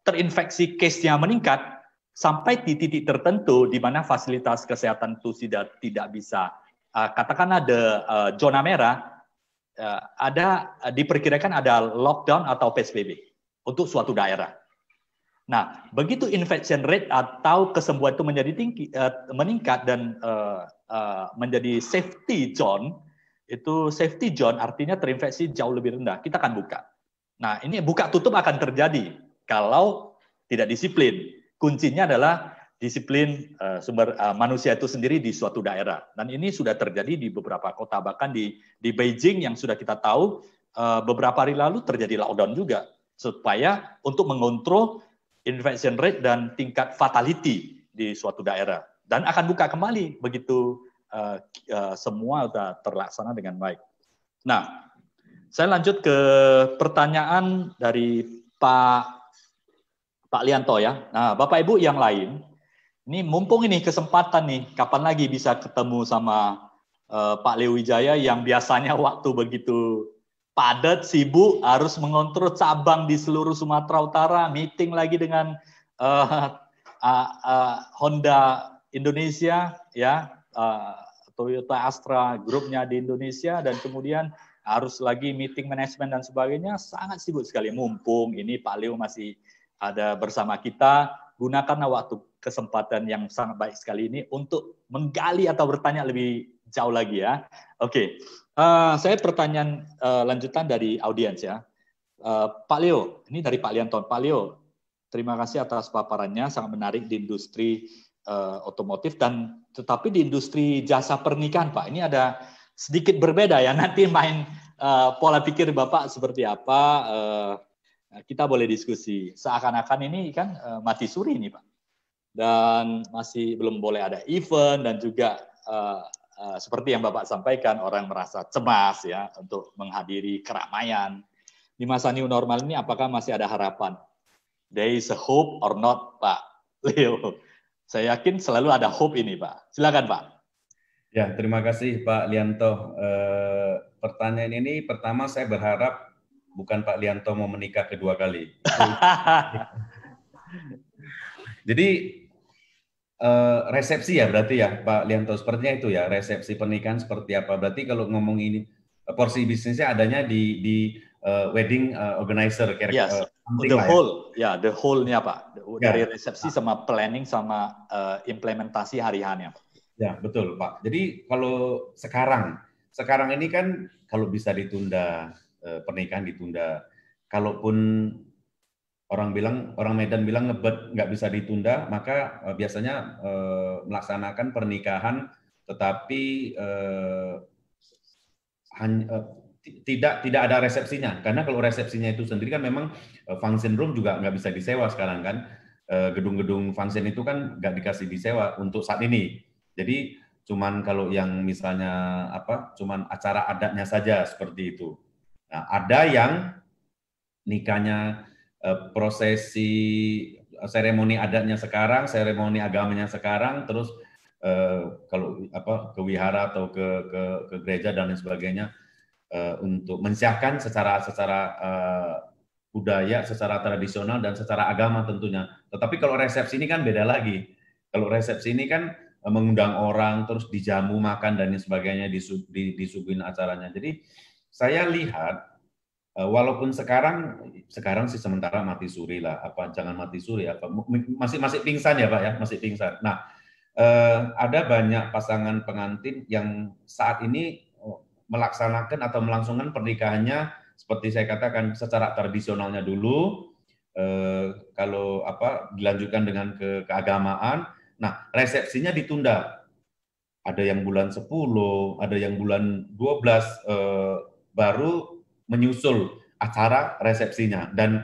Speaker 2: terinfeksi case-nya meningkat, sampai di titik tertentu di mana fasilitas kesehatan itu tidak bisa, katakan ada zona merah, diperkirakan ada lockdown atau PSBB untuk suatu daerah. Nah, begitu infection rate atau kesembuhan itu menjadi tinggi, meningkat dan menjadi safety zone, itu safety zone artinya terinfeksi jauh lebih rendah, kita akan buka. Nah, ini buka tutup akan terjadi kalau tidak disiplin. Kuncinya adalah disiplin sumber manusia itu sendiri di suatu daerah. Dan ini sudah terjadi di beberapa kota, bahkan di Beijing yang sudah kita tahu beberapa hari lalu terjadi lockdown juga, supaya untuk mengontrol infection rate dan tingkat fatality di suatu daerah. Dan akan buka kembali begitu semua sudah terlaksana dengan baik. Nah, saya lanjut ke pertanyaan dari Pak Lianto ya. Nah, Bapak Ibu yang lain, ini mumpung ini kesempatan nih, kapan lagi bisa ketemu sama Pak Leo Wijaya yang biasanya waktu begitu padat, sibuk, harus mengontrol cabang di seluruh Sumatera Utara, meeting lagi dengan Honda Indonesia, ya, Toyota Astra grupnya di Indonesia, dan kemudian harus lagi meeting manajemen dan sebagainya, sangat sibuk sekali. Mumpung ini Pak Leo masih ada bersama kita, gunakanlah waktu kesempatan yang sangat baik sekali ini untuk menggali atau bertanya lebih jauh lagi ya. Oke, saya pertanyaan lanjutan dari audiens ya. Pak Leo, ini dari Pak Lianton. Pak Leo, terima kasih atas paparannya, sangat menarik di industri otomotif, dan tetapi di industri jasa pernikahan Pak, ini ada sedikit berbeda ya. Nanti main pola pikir Bapak seperti apa, kita boleh diskusi. Seakan-akan ini kan mati suri ini Pak, dan masih belum boleh ada event, dan juga seperti yang Bapak sampaikan, orang merasa cemas ya untuk menghadiri keramaian. Di masa new normal ini apakah masih ada harapan? There is a hope or not, Pak Leo? Saya yakin selalu ada hope ini, Pak. Silakan, Pak.
Speaker 1: Ya, terima kasih Pak Lianto. Pertanyaan ini pertama saya berharap bukan Pak Lianto mau menikah kedua kali. Jadi resepsi ya berarti ya Pak Lianto, sepertinya itu ya, resepsi pernikahan seperti apa. Berarti kalau ngomong ini porsi bisnisnya adanya di wedding organizer,
Speaker 2: Yes,
Speaker 1: something
Speaker 2: the
Speaker 1: lah ya.
Speaker 2: whole, ya the whole-nya Pak, dari
Speaker 1: Ya.
Speaker 2: resepsi sama planning sama implementasi hari-harinya.
Speaker 1: Ya betul Pak. Jadi kalau sekarang ini kan kalau bisa ditunda, pernikahan ditunda. Kalaupun orang Medan bilang ngebet nggak bisa ditunda, maka biasanya melaksanakan pernikahan tetapi tidak ada resepsinya, karena kalau resepsinya itu sendiri kan memang function room juga nggak bisa disewa sekarang kan, gedung-gedung function itu kan nggak dikasih disewa untuk saat ini. Jadi cuman kalau yang misalnya cuman acara adatnya saja seperti itu. Nah, ada yang nikahnya prosesi seremoni adatnya sekarang, seremoni agamanya sekarang, terus kalau ke wihara atau ke gereja dan lain sebagainya untuk mensiahkan secara budaya, secara tradisional dan secara agama tentunya. Tetapi kalau resepsi ini kan beda lagi. Kalau resepsi ini kan mengundang orang, terus dijamu makan dan lain sebagainya, disuguhin acaranya. Jadi saya lihat walaupun sekarang sih sementara mati suri lah, jangan mati suri, masih pingsan ya Pak ya, masih pingsan. Nah, ada banyak pasangan pengantin yang saat ini melaksanakan atau melangsungkan pernikahannya seperti saya katakan secara tradisionalnya dulu, kalau dilanjutkan dengan keagamaan. Nah, resepsinya ditunda. Ada yang bulan 10, ada yang bulan 12 baru menyusul acara resepsinya, dan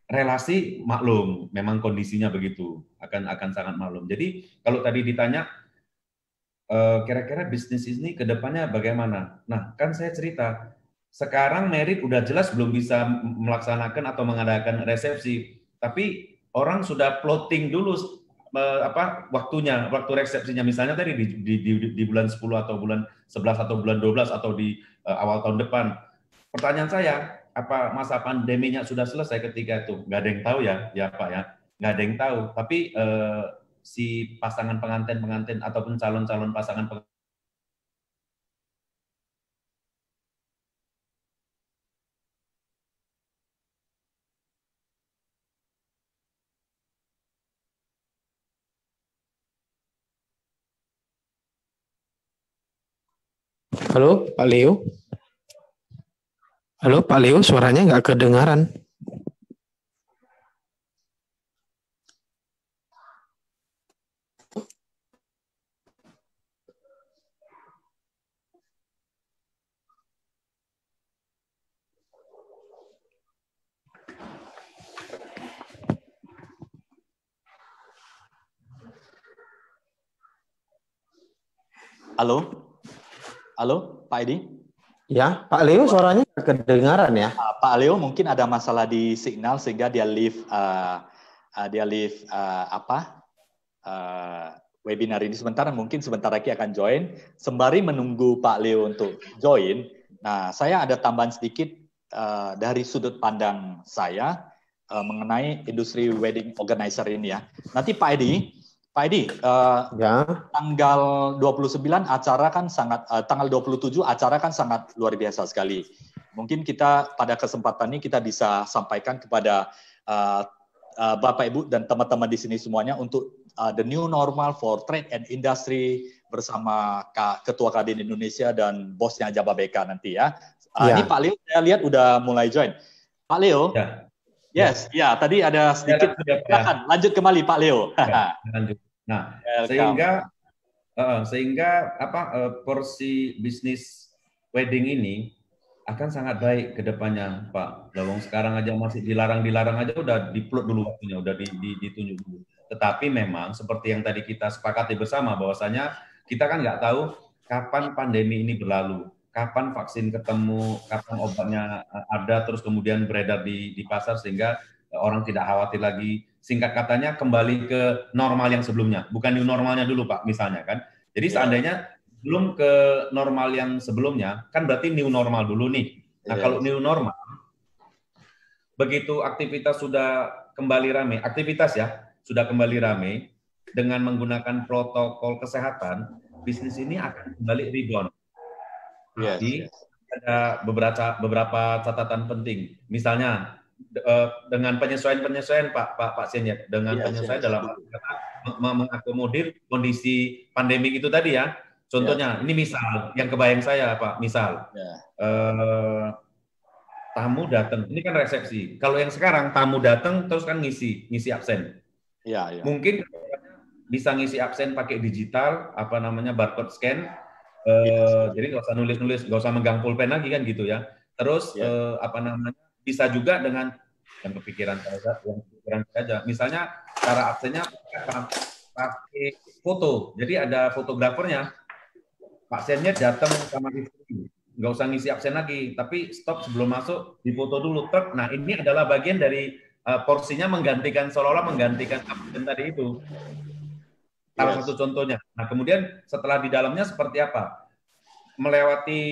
Speaker 1: relasi maklum, memang kondisinya begitu, akan sangat maklum. Jadi kalau tadi ditanya kira-kira bisnis ini ke depannya bagaimana? Nah, kan saya cerita, sekarang merit udah jelas belum bisa melaksanakan atau mengadakan resepsi, tapi orang sudah plotting dulu waktu resepsinya, misalnya tadi di bulan 10 atau bulan 11 atau bulan 12 atau di awal tahun depan. Pertanyaan saya, apa masa pandeminya sudah selesai ketika itu? Nggak ada yang tahu ya Pak ya, nggak ada yang tahu. Tapi si pasangan pengantin ataupun calon-calon pasangan pengantin.
Speaker 4: Halo, Pak Leo. Halo, Pak Leo, suaranya nggak kedengaran.
Speaker 2: Halo? Halo, Pak Edi?
Speaker 4: Ya, Pak Leo suaranya nggak kedengaran ya.
Speaker 2: Pak Leo mungkin ada masalah di signal sehingga dia leave webinar ini sebentar, mungkin sebentar lagi akan join. Sembari menunggu Pak Leo untuk join, nah saya ada tambahan sedikit dari sudut pandang saya mengenai industri wedding organizer ini ya. Nanti Pak Edi,
Speaker 4: Ya.
Speaker 2: tanggal 29 acara kan tanggal 27 acara kan sangat luar biasa sekali. Mungkin kita pada kesempatan ini kita bisa sampaikan kepada Bapak Ibu dan teman-teman di sini semuanya untuk the new normal for trade and industry bersama Ketua Kadin Indonesia dan bosnya Jababeka nanti ya. Ini Pak Leo saya lihat udah mulai join. Pak Leo?
Speaker 1: Ya.
Speaker 2: Yes, ya tadi ada sedikit. Silakan lanjut kembali Pak Leo.
Speaker 1: Ya, lanjut. Nah, sehingga porsi bisnis wedding ini akan sangat baik ke depannya, Pak. Lawang sekarang aja masih dilarang aja udah diplot dulu waktunya, udah ditunjuk dulu. Tetapi memang seperti yang tadi kita sepakati bersama bahwasanya kita kan nggak tahu kapan pandemi ini berlalu, kapan vaksin ketemu, kapan obatnya ada terus kemudian beredar di pasar sehingga orang tidak khawatir lagi. Singkat katanya kembali ke normal yang sebelumnya, bukan new normalnya dulu Pak, misalnya kan. Jadi seandainya belum ke normal yang sebelumnya, kan berarti new normal dulu nih. Nah, kalau new normal, begitu aktivitas sudah kembali ramai, aktivitas ya, sudah kembali ramai, dengan menggunakan protokol kesehatan, bisnis ini akan kembali rebound. Tapi ada beberapa catatan penting. Misalnya dengan penyesuaian Pak Sen, dengan penyesuaian dalam mengakomodir kondisi pandemi itu tadi ya. Contohnya, ini misal yang kebayang saya Pak, misal tamu datang, ini kan resepsi. Kalau yang sekarang tamu datang terus kan ngisi absen. Mungkin bisa ngisi absen pakai digital, barcode scan. Jadi nggak usah nulis-nulis, nggak usah megang pulpen lagi kan gitu ya. Terus bisa juga dengan yang kepikiran saja. Misalnya cara absennya pakai foto. Jadi ada fotografernya. Pak Sennya datang sama istri, nggak usah ngisi absen lagi, tapi stop sebelum masuk, difoto dulu. Nah, ini adalah bagian dari porsinya seolah-olah menggantikan absen tadi itu. Salah satu contohnya. Nah, kemudian setelah di dalamnya seperti apa? Melewati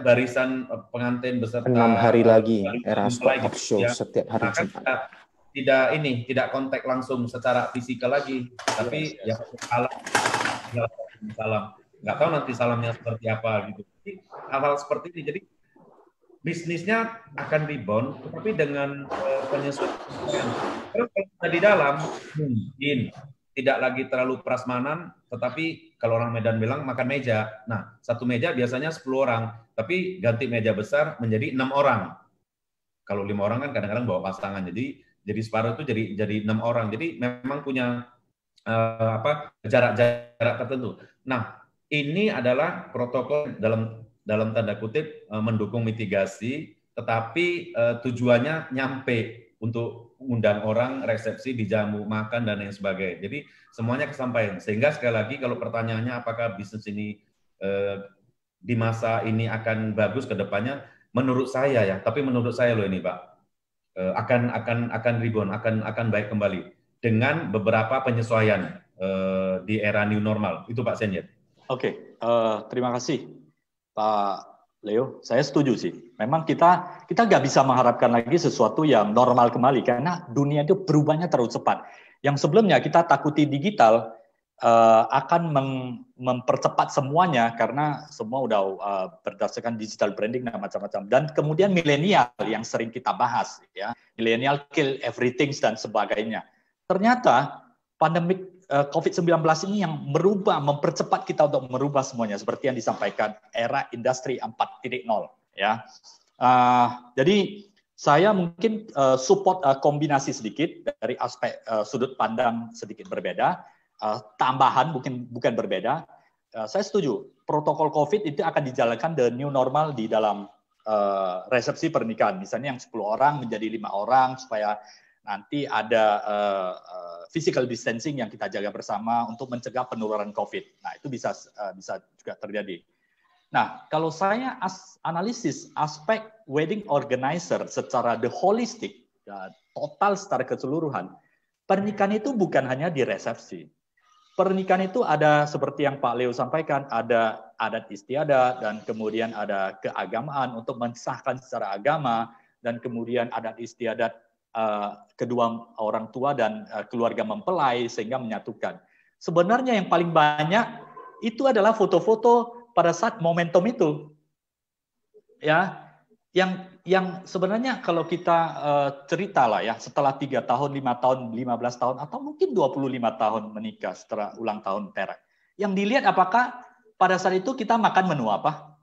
Speaker 1: barisan pengantin beserta
Speaker 4: 6 hari lagi era talk show ya. Setiap hari Jumat.
Speaker 1: Tidak kontak langsung secara fisikal lagi, tapi ya salam. Nggak tahu nanti salamnya seperti apa gitu. Jadi hal-hal seperti ini. Jadi bisnisnya akan rebound, tapi dengan penyesuaian. Terus kalau di dalam mungkin tidak lagi terlalu prasmanan, tetapi kalau orang Medan bilang makan meja. Nah, satu meja biasanya 10 orang, tapi ganti meja besar menjadi 6 orang. Kalau 5 orang kan kadang-kadang bawa pasangan, jadi separuh itu jadi 6 orang. Jadi memang punya jarak tertentu. Nah, ini adalah protokol dalam tanda kutip mendukung mitigasi, tetapi tujuannya nyampe untuk mengundang orang, resepsi, dijamu, makan, dan lain sebagainya. Jadi semuanya kesampaian. Sehingga sekali lagi kalau pertanyaannya apakah bisnis ini di masa ini akan bagus ke depannya, menurut saya ya, tapi menurut saya loh ini Pak, akan rebound, akan baik kembali dengan beberapa penyesuaian di era new normal. Itu Pak Sen.
Speaker 2: Oke, terima kasih Pak Leo. Saya setuju sih. Memang kita nggak bisa mengharapkan lagi sesuatu yang normal kembali karena dunia itu berubahnya terlalu cepat. Yang sebelumnya kita takuti digital akan mempercepat semuanya karena semua udah berdasarkan digital branding dan macam-macam. Dan kemudian milenial yang sering kita bahas, ya, milenial kill everything dan sebagainya. Ternyata pandemik COVID-19 ini yang mempercepat kita untuk merubah semuanya seperti yang disampaikan era industri 4.0, ya. Jadi saya mungkin support kombinasi sedikit dari aspek sudut pandang sedikit berbeda, tambahan bukan berbeda. Saya setuju protokol COVID itu akan dijalankan the new normal di dalam resepsi pernikahan. Misalnya yang 10 orang menjadi 5 orang supaya nanti ada physical distancing yang kita jaga bersama untuk mencegah penularan COVID. Nah, itu bisa juga terjadi. Nah, kalau saya analisis aspek wedding organizer secara the holistic, total secara keseluruhan, pernikahan itu bukan hanya di resepsi. Pernikahan itu ada seperti yang Pak Leo sampaikan, ada adat istiadat, dan kemudian ada keagamaan untuk mensahkan secara agama, dan kemudian adat istiadat kedua orang tua dan keluarga mempelai sehingga menyatukan. Sebenarnya yang paling banyak itu adalah foto-foto pada saat momentum itu, ya, yang sebenarnya kalau kita cerita lah ya, setelah 3 tahun, 5 tahun, 15 tahun atau mungkin 25 tahun menikah setelah ulang tahun perak, yang dilihat apakah pada saat itu kita makan menu apa?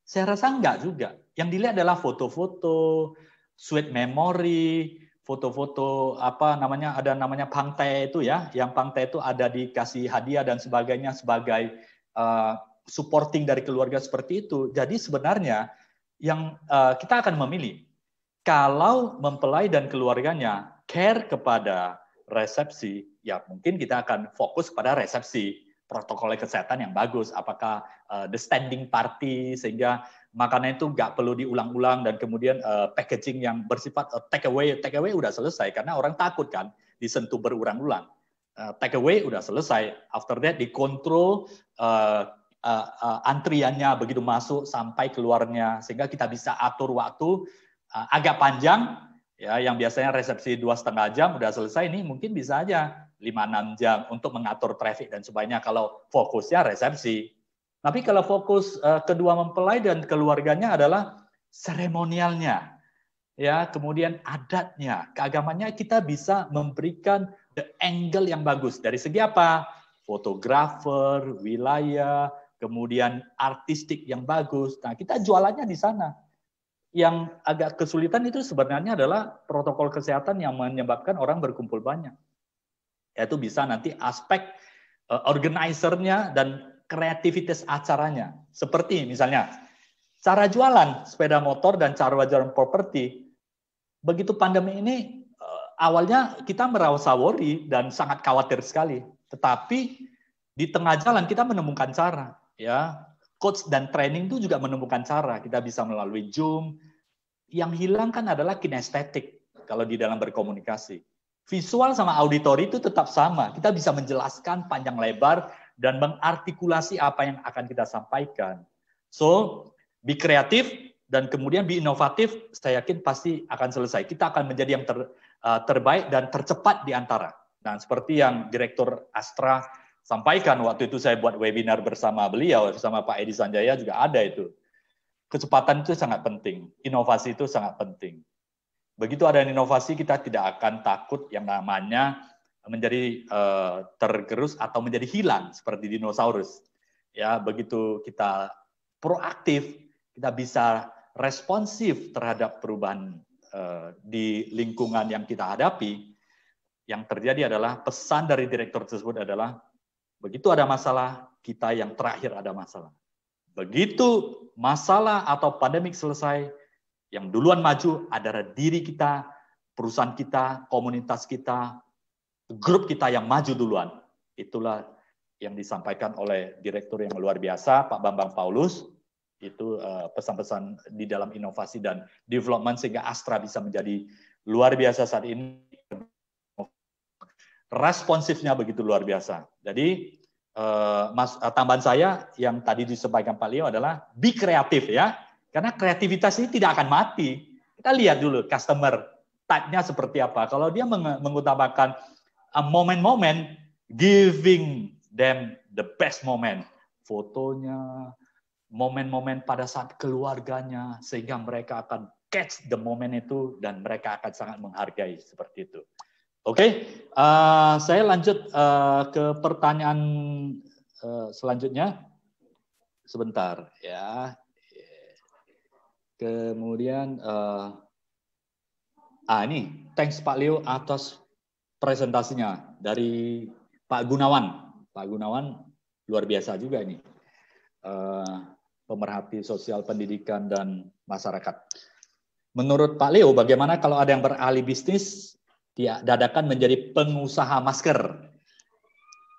Speaker 2: Saya rasa enggak juga. Yang dilihat adalah foto-foto, sweet memory, foto-foto ada namanya pangtai itu ya, yang pangtai itu ada dikasih hadiah dan sebagainya sebagai supporting dari keluarga seperti itu. Jadi sebenarnya yang kita akan memilih kalau mempelai dan keluarganya care kepada resepsi, ya mungkin kita akan fokus pada resepsi, protokol kesehatan yang bagus, apakah the standing party sehingga makanan itu nggak perlu diulang-ulang dan kemudian packaging yang bersifat take away udah selesai karena orang takut kan disentuh berulang-ulang. Take away udah selesai. After that dikontrol antriannya begitu masuk sampai keluarnya, sehingga kita bisa atur waktu agak panjang, ya, yang biasanya resepsi 2,5 jam udah selesai, ini mungkin bisa aja 5-6 jam untuk mengatur traffic dan sebagainya kalau fokusnya resepsi. Tapi kalau fokus kedua mempelai dan keluarganya adalah seremonialnya, ya, kemudian adatnya, keagamannya, kita bisa memberikan the angle yang bagus. Dari segi apa? Fotografer, wilayah, kemudian artistik yang bagus. Nah, kita jualannya di sana. Yang agak kesulitan itu sebenarnya adalah protokol kesehatan yang menyebabkan orang berkumpul banyak. Yaitu bisa nanti aspek organizer-nya dan kreativitas acaranya. Seperti misalnya, cara jualan sepeda motor dan cara jualan properti, begitu pandemi ini, awalnya kita merasa worry dan sangat khawatir sekali. Tetapi di tengah jalan kita menemukan cara. Ya, coach dan training itu juga menemukan cara. Kita bisa melalui Zoom. Yang hilang kan adalah kinestetik kalau di dalam berkomunikasi. Visual sama auditori itu tetap sama. Kita bisa menjelaskan panjang lebar dan mengartikulasi apa yang akan kita sampaikan. So, be kreatif dan kemudian be inovatif, saya yakin pasti akan selesai. Kita akan menjadi yang terbaik dan tercepat di antara. Nah, seperti yang Direktur Astra sampaikan waktu itu saya buat webinar bersama beliau, bersama Pak Edi Sanjaya juga ada itu. Kecepatan itu sangat penting, inovasi itu sangat penting. Begitu ada inovasi, kita tidak akan takut yang namanya menjadi tergerus atau menjadi hilang seperti dinosaurus. Ya, begitu kita proaktif, kita bisa responsif terhadap perubahan di lingkungan yang kita hadapi. Yang terjadi adalah pesan dari direktur tersebut adalah begitu ada masalah, kita yang terakhir ada masalah. Begitu masalah atau pandemik selesai, yang duluan maju adalah diri kita, perusahaan kita, komunitas kita, grup kita yang maju duluan. Itulah yang disampaikan oleh direktur yang luar biasa, Pak Bambang Paulus. Itu pesan-pesan di dalam inovasi dan development sehingga Astra bisa menjadi luar biasa saat ini. Responsifnya begitu luar biasa. Jadi tambahan saya yang tadi disampaikan Pak Leo adalah be kreatif ya. Karena kreativitas ini tidak akan mati. Kita lihat dulu customer type-nya seperti apa. Kalau dia mengutamakan momen-momen, giving them the best moment. Fotonya, momen-momen pada saat keluarganya, sehingga mereka akan catch the moment itu, dan mereka akan sangat menghargai seperti itu. Oke, saya lanjut ke pertanyaan selanjutnya. Sebentar ya. Kemudian, ini, thanks Pak Leo atas presentasinya dari Pak Gunawan. Pak Gunawan luar biasa juga ini, pemerhati sosial pendidikan dan masyarakat. Menurut Pak Leo, bagaimana kalau ada yang beralih bisnis, dia dadakan menjadi pengusaha masker?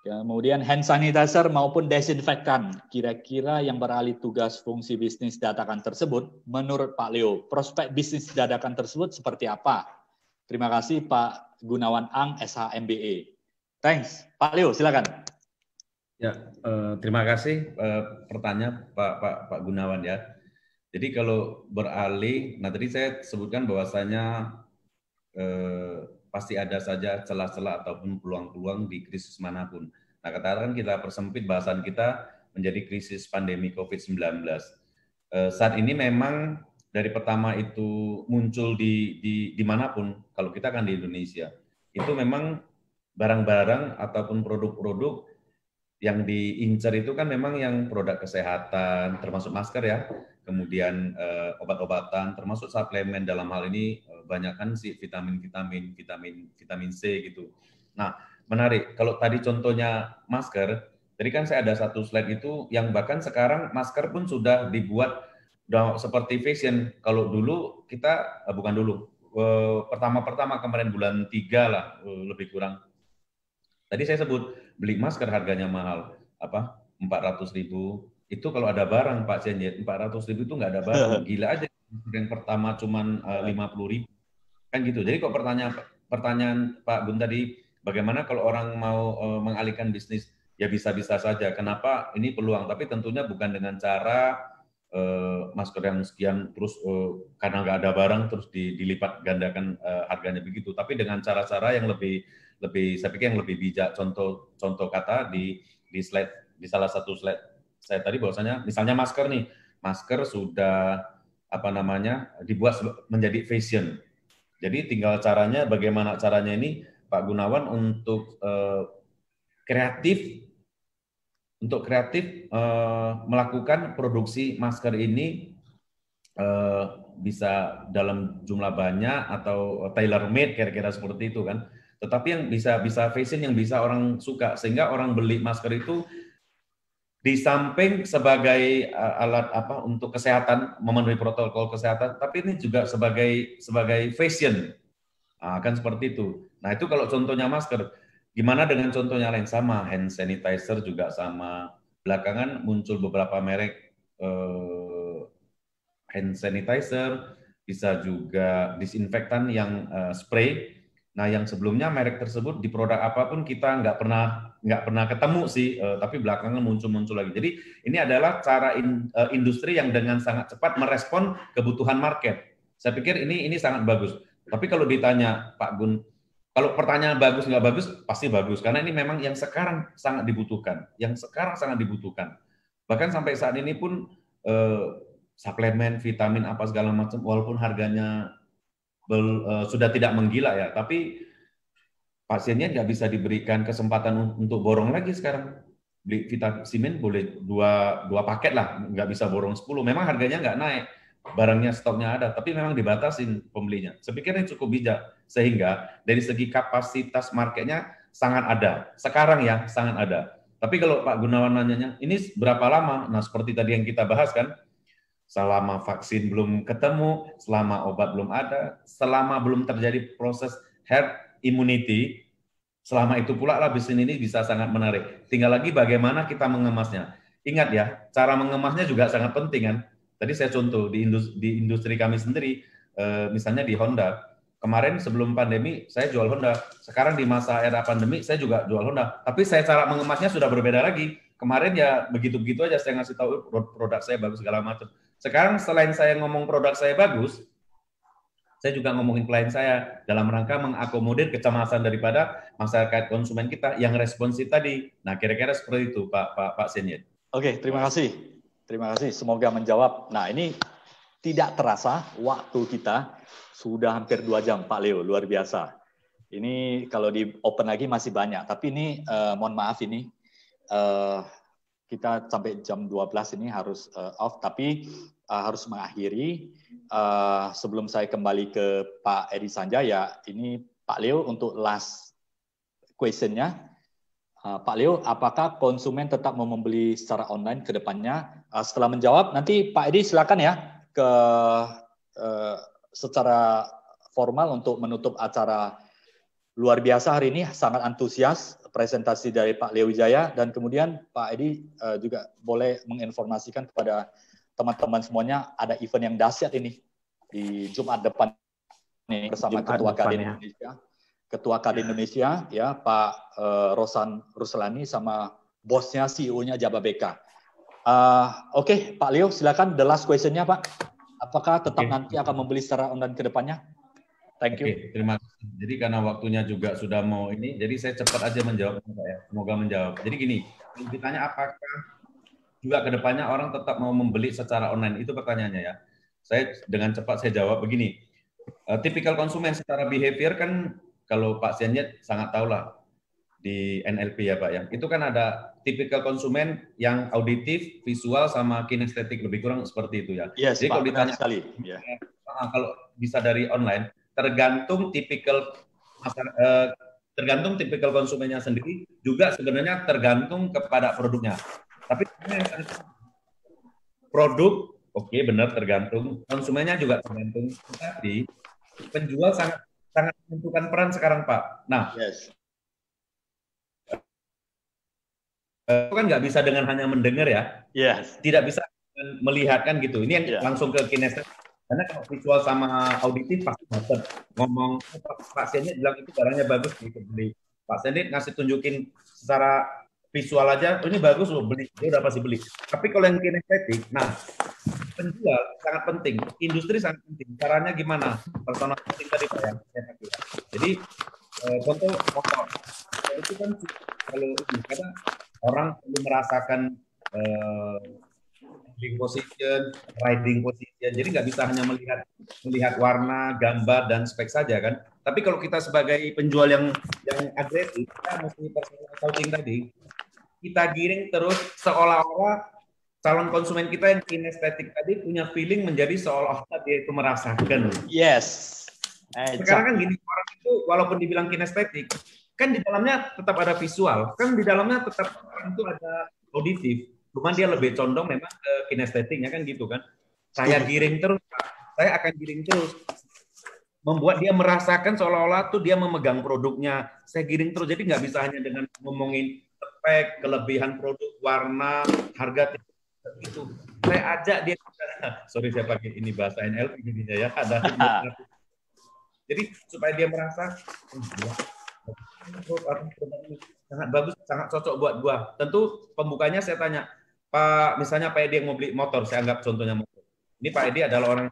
Speaker 2: Kemudian hand sanitizer maupun desinfektan, kira-kira yang beralih tugas fungsi bisnis dadakan tersebut, menurut Pak Leo, prospek bisnis dadakan tersebut seperti apa? Terima kasih Pak Gunawan Ang, SHMBE. Thanks. Pak Leo, silakan.
Speaker 1: Ya, terima kasih pertanyaan Pak Gunawan ya. Jadi kalau beralih, nah tadi saya sebutkan bahwasanya pasti ada saja celah-celah ataupun peluang-peluang di krisis manapun. Nah, katakan kita persempit bahasan kita menjadi krisis pandemi COVID-19. Saat ini memang dari pertama itu muncul di manapun, kalau kita kan di Indonesia, itu memang barang-barang ataupun produk-produk yang diincar itu kan memang yang produk kesehatan, termasuk masker ya, kemudian obat-obatan, termasuk suplemen dalam hal ini banyak kan sih vitamin C gitu. Nah, menarik. Kalau tadi contohnya masker, tadi kan saya ada satu slide itu yang bahkan sekarang masker pun sudah dibuat seperti fashion. Kalau dulu kita bukan dulu, pertama-pertama kemarin bulan 3 lah lebih kurang. Tadi saya sebut beli masker harganya mahal, 400.000. Itu kalau ada barang Pak Cenjet, 400.000 itu nggak ada barang. Gila aja. Yang pertama cuman 50.000. Kan gitu. Jadi kok pertanyaan Pak Gun tadi, bagaimana kalau orang mau mengalihkan bisnis ya bisa-bisa saja. Kenapa ini peluang? Tapi tentunya bukan dengan cara masker yang sekian terus karena nggak ada barang terus dilipat gandakan harganya begitu. Tapi dengan cara-cara yang lebih saya pikir yang lebih bijak. Contoh kata di slide di salah satu slide saya tadi bahwasanya misalnya masker nih, masker sudah apa namanya dibuat menjadi fashion. Jadi tinggal caranya bagaimana caranya ini Pak Gunawan untuk kreatif melakukan produksi masker ini bisa dalam jumlah banyak atau tailor made kira-kira seperti itu kan. Tetapi yang bisa fashion yang bisa orang suka sehingga orang beli masker itu di samping sebagai alat apa untuk kesehatan memenuhi protokol kesehatan, tapi ini juga sebagai fashion. Nah, kan seperti itu. Nah, itu kalau contohnya masker. Gimana dengan contohnya lain? Sama, hand sanitizer juga sama. Belakangan muncul beberapa merek hand sanitizer, bisa juga disinfektan yang spray. Nah, yang sebelumnya merek tersebut di produk apapun kita nggak pernah ketemu sih, tapi belakangan muncul lagi. Jadi ini adalah cara industri yang dengan sangat cepat merespon kebutuhan market. Saya pikir ini sangat bagus. Tapi kalau ditanya Pak Gun, kalau pertanyaan bagus nggak bagus, pasti bagus. Karena ini memang yang sekarang sangat dibutuhkan. Bahkan sampai saat ini pun suplemen, vitamin, apa segala macam, walaupun harganya sudah tidak menggila ya, tapi pasiennya nggak bisa diberikan kesempatan untuk borong lagi sekarang. Beli vitamin boleh dua paket lah, nggak bisa borong 10. Memang harganya nggak naik, barangnya stoknya ada, tapi memang dibatasin pembelinya. Saya pikir ini cukup bijak, sehingga dari segi kapasitas marketnya sangat ada. Sekarang ya, sangat ada. Tapi kalau Pak Gunawan nanyanya, ini berapa lama? Nah, seperti tadi yang kita bahas kan, selama vaksin belum ketemu, selama obat belum ada, selama belum terjadi proses herd immunity, selama itu pula lah bisnis ini bisa sangat menarik. Tinggal lagi bagaimana kita mengemasnya. Ingat ya, cara mengemasnya juga sangat penting kan. Tadi saya contoh di industri kami sendiri, misalnya di Honda. Kemarin sebelum pandemi saya jual Honda. Sekarang di masa era pandemi saya juga jual Honda. Tapi saya cara mengemasnya sudah berbeda lagi. Kemarin ya begitu-begitu aja saya ngasih tahu produk saya bagus segala macam. Sekarang selain saya ngomong produk saya bagus, saya juga ngomongin klien saya dalam rangka mengakomodir kecemasan daripada masyarakat konsumen kita yang responsif tadi. Nah, kira-kira seperti itu, Pak Senyid.
Speaker 2: Oke, terima kasih. Terima kasih. Semoga menjawab. Nah, ini tidak terasa waktu kita sudah hampir 2 jam, Pak Leo. Luar biasa. Ini kalau di open lagi masih banyak. Tapi ini mohon maaf ini kita sampai jam 12 ini harus off. Tapi harus mengakhiri. Sebelum saya kembali ke Pak Edi Sanjaya, ini Pak Leo untuk last question-nya. Pak Leo, apakah konsumen tetap mau membeli secara online ke depannya? Setelah menjawab, nanti Pak Edi silakan ya ke secara formal untuk menutup acara luar biasa hari ini. Sangat antusias presentasi dari Pak Leo Wijaya, dan kemudian Pak Edi juga boleh menginformasikan kepada teman-teman semuanya ada event yang dahsyat ini di Jumat depan nih bersama Ketua Kadin Indonesia. Ketua Kadin Indonesia ya Pak Rosan Ruslani sama bosnya CEO-nya Jababeka. Oke, Pak Leo silakan the last question-nya Pak. Apakah tetap nanti akan membeli secara online ke depannya? Thank you.
Speaker 1: Terima kasih. Jadi karena waktunya juga sudah mau ini, jadi saya cepat aja menjawab Pak ya. Semoga menjawab. Jadi gini, kalau ditanya apakah juga ke depannya orang tetap mau membeli secara online, itu pertanyaannya ya. Saya dengan cepat saya jawab begini. Tipikal konsumen secara behavior kan kalau Pak Senyid sangat tahu lah di NLP ya Pak ya. Itu kan ada tipikal konsumen yang auditif, visual sama kinestetik, lebih kurang seperti itu ya.
Speaker 2: Yes,
Speaker 1: jadi
Speaker 2: Pak,
Speaker 1: kalau ditanya
Speaker 2: sekali. Yeah.
Speaker 1: Kalau bisa dari online, tergantung tipikal konsumennya sendiri, juga sebenarnya tergantung kepada produknya. Tapi produk, oke, benar tergantung, konsumennya juga tergantung. Tapi penjual sangat menentukan peran sekarang, Pak. Nah,
Speaker 2: yes.
Speaker 1: Itu kan nggak bisa dengan hanya mendengar ya.
Speaker 2: Yes.
Speaker 1: Tidak bisa melihat kan gitu. Ini yang langsung ke kinestetik. Karena kalau visual sama auditif pasti dapat. Ngomong pasiennya bilang itu barangnya bagus gitu beli. Pak Senyid ngasih tunjukin secara visual aja, ini bagus loh, beli, dia udah pasti beli. Tapi kalau yang kinestetik, nah penjual sangat penting, industri sangat penting. Caranya gimana? Personal branding tadi Pak ya. Jadi contoh motor, itu kan kalau ini karena orang perlu merasakan eh, handling position, riding position. Jadi nggak bisa hanya melihat warna, gambar dan spek saja kan. Tapi kalau kita sebagai penjual yang agresif, kita mesti personal coaching tadi, kita giring terus seolah-olah calon konsumen kita yang kinestetik tadi punya feeling menjadi seolah-olah dia itu merasakan.
Speaker 2: Yes.
Speaker 1: Sekarang kan gini, orang itu walaupun dibilang kinestetik, kan di dalamnya tetap ada visual, kan di dalamnya tetap orang itu ada auditif. Cuman dia lebih condong memang ke kinestetiknya kan gitu kan. Saya giring terus, saya akan giring terus. Membuat dia merasakan seolah-olah tuh dia memegang produknya. Saya giring terus, jadi nggak bisa hanya dengan ngomongin spek, kelebihan produk, warna, harga itu. Saya ajak dia, sorry saya pakai ini bahasa NLP jadinya ya, ada jadi supaya dia merasa sangat bagus, sangat cocok buat gua. Tentu pembukanya saya tanya, Pak, misalnya Pak Edi yang mau beli motor, saya anggap contohnya motor. Ini Pak Edi adalah orang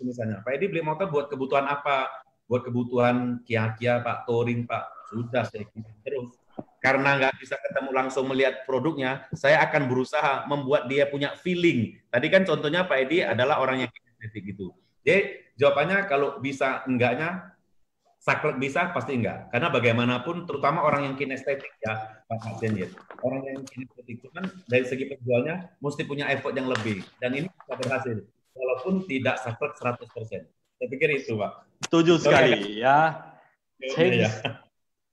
Speaker 1: misalnya, Pak Edi beli motor buat kebutuhan apa? Buat kebutuhan Kia, Pak, Touring, Pak. Sudah saya kirim terus. Karena nggak bisa ketemu langsung melihat produknya, saya akan berusaha membuat dia punya feeling. Tadi kan contohnya Pak Edi adalah orang yang kinestetik gitu. Jadi jawabannya kalau bisa enggaknya, saklek bisa pasti enggak. Karena bagaimanapun terutama orang yang kinestetik ya Pak Jen, orang yang kinestetik itu kan dari segi penjualnya mesti punya effort yang lebih. Dan ini bisa berhasil walaupun tidak saklek 100%. Saya pikir itu Pak.
Speaker 2: Setuju sekali ya.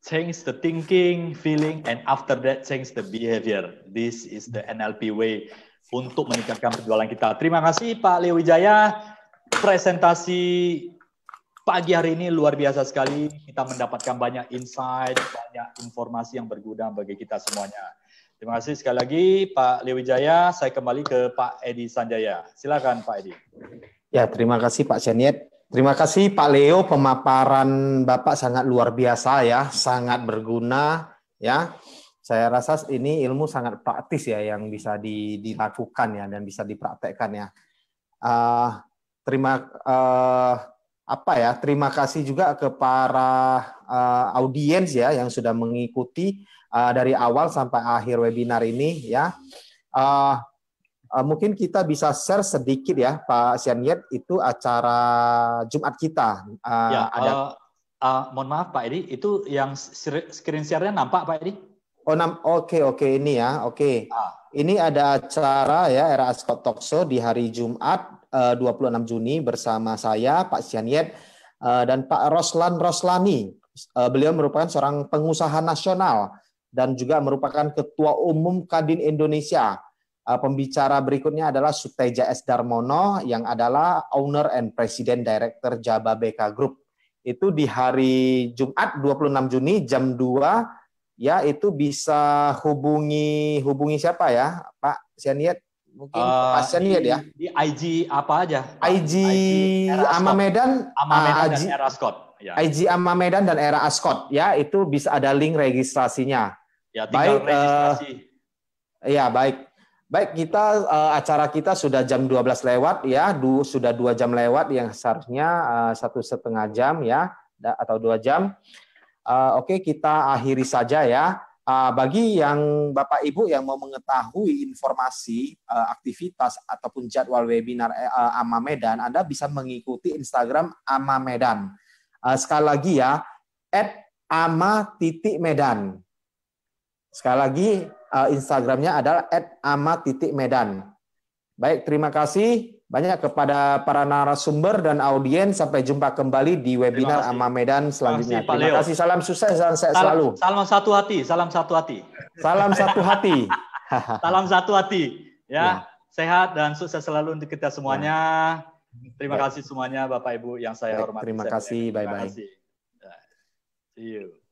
Speaker 2: Change the thinking, feeling, and after that change the behavior. This is the NLP way untuk meningkatkan penjualan kita. Terima kasih Pak Leo Wijaya. Presentasi pagi hari ini luar biasa sekali. Kita mendapatkan banyak insight, banyak informasi yang berguna bagi kita semuanya. Terima kasih sekali lagi Pak Leo Wijaya. Saya kembali ke Pak Edi Sanjaya. Silakan Pak Edi.
Speaker 4: Ya, terima kasih Pak Syaniet. Terima kasih Pak Leo, pemaparan Bapak sangat luar biasa ya, sangat berguna ya. Saya rasa ini ilmu sangat praktis ya yang bisa dilakukan ya dan bisa dipraktekkan ya. Terima kasih juga ke para audiens ya yang sudah mengikuti dari awal sampai akhir webinar ini ya. Mungkin kita bisa share sedikit ya Pak Syaniet, itu acara Jumat kita.
Speaker 2: Mohon maaf Pak Edi, itu yang screen share-nya nampak Pak Edi?
Speaker 4: Oke, ini ya, oke. Ini ada acara ya Era Ascot Talk Show di hari Jumat 26 Juni bersama saya Pak Syaniet dan Pak Roslan Roslani. Beliau merupakan seorang pengusaha nasional dan juga merupakan Ketua Umum Kadin Indonesia. Pembicara berikutnya adalah Suteja S. Darmono yang adalah Owner and President Director Jababeka Group. Itu di hari Jumat 26 Juni jam 2 ya, itu bisa hubungi siapa ya Pak Syaniet? Mungkin Pak Syaniet ya.
Speaker 2: Di IG apa aja? Pak?
Speaker 4: IG Ama Medan,
Speaker 2: dan Era Ascot.
Speaker 4: Ya. IG Ama Medan dan Era Ascot ya, itu bisa ada link registrasinya.
Speaker 2: Ya, tinggal registrasi.
Speaker 4: Ya, baik. Baik, kita acara kita sudah jam 12 lewat ya, sudah 2 jam lewat yang seharusnya 1,5 jam ya, atau 2 jam. Oke, kita akhiri saja ya. Bagi yang Bapak Ibu yang mau mengetahui informasi aktivitas ataupun jadwal webinar Ama Medan, Anda bisa mengikuti Instagram Ama Medan. Sekali lagi ya, @ama_medan. Sekali lagi, Instagramnya adalah @ama_medan. Baik, terima kasih banyak kepada para narasumber dan audiens. Sampai jumpa kembali di webinar Ama Medan selanjutnya. Terima kasih, salam sukses dan sehat selalu.
Speaker 2: Salam satu hati, salam satu hati.
Speaker 4: Salam satu hati.
Speaker 2: Salam satu hati. Ya, sehat dan sukses selalu untuk kita semuanya. Terima kasih semuanya Bapak Ibu yang saya hormati.
Speaker 4: Terima kasih, bye-bye.
Speaker 2: See you.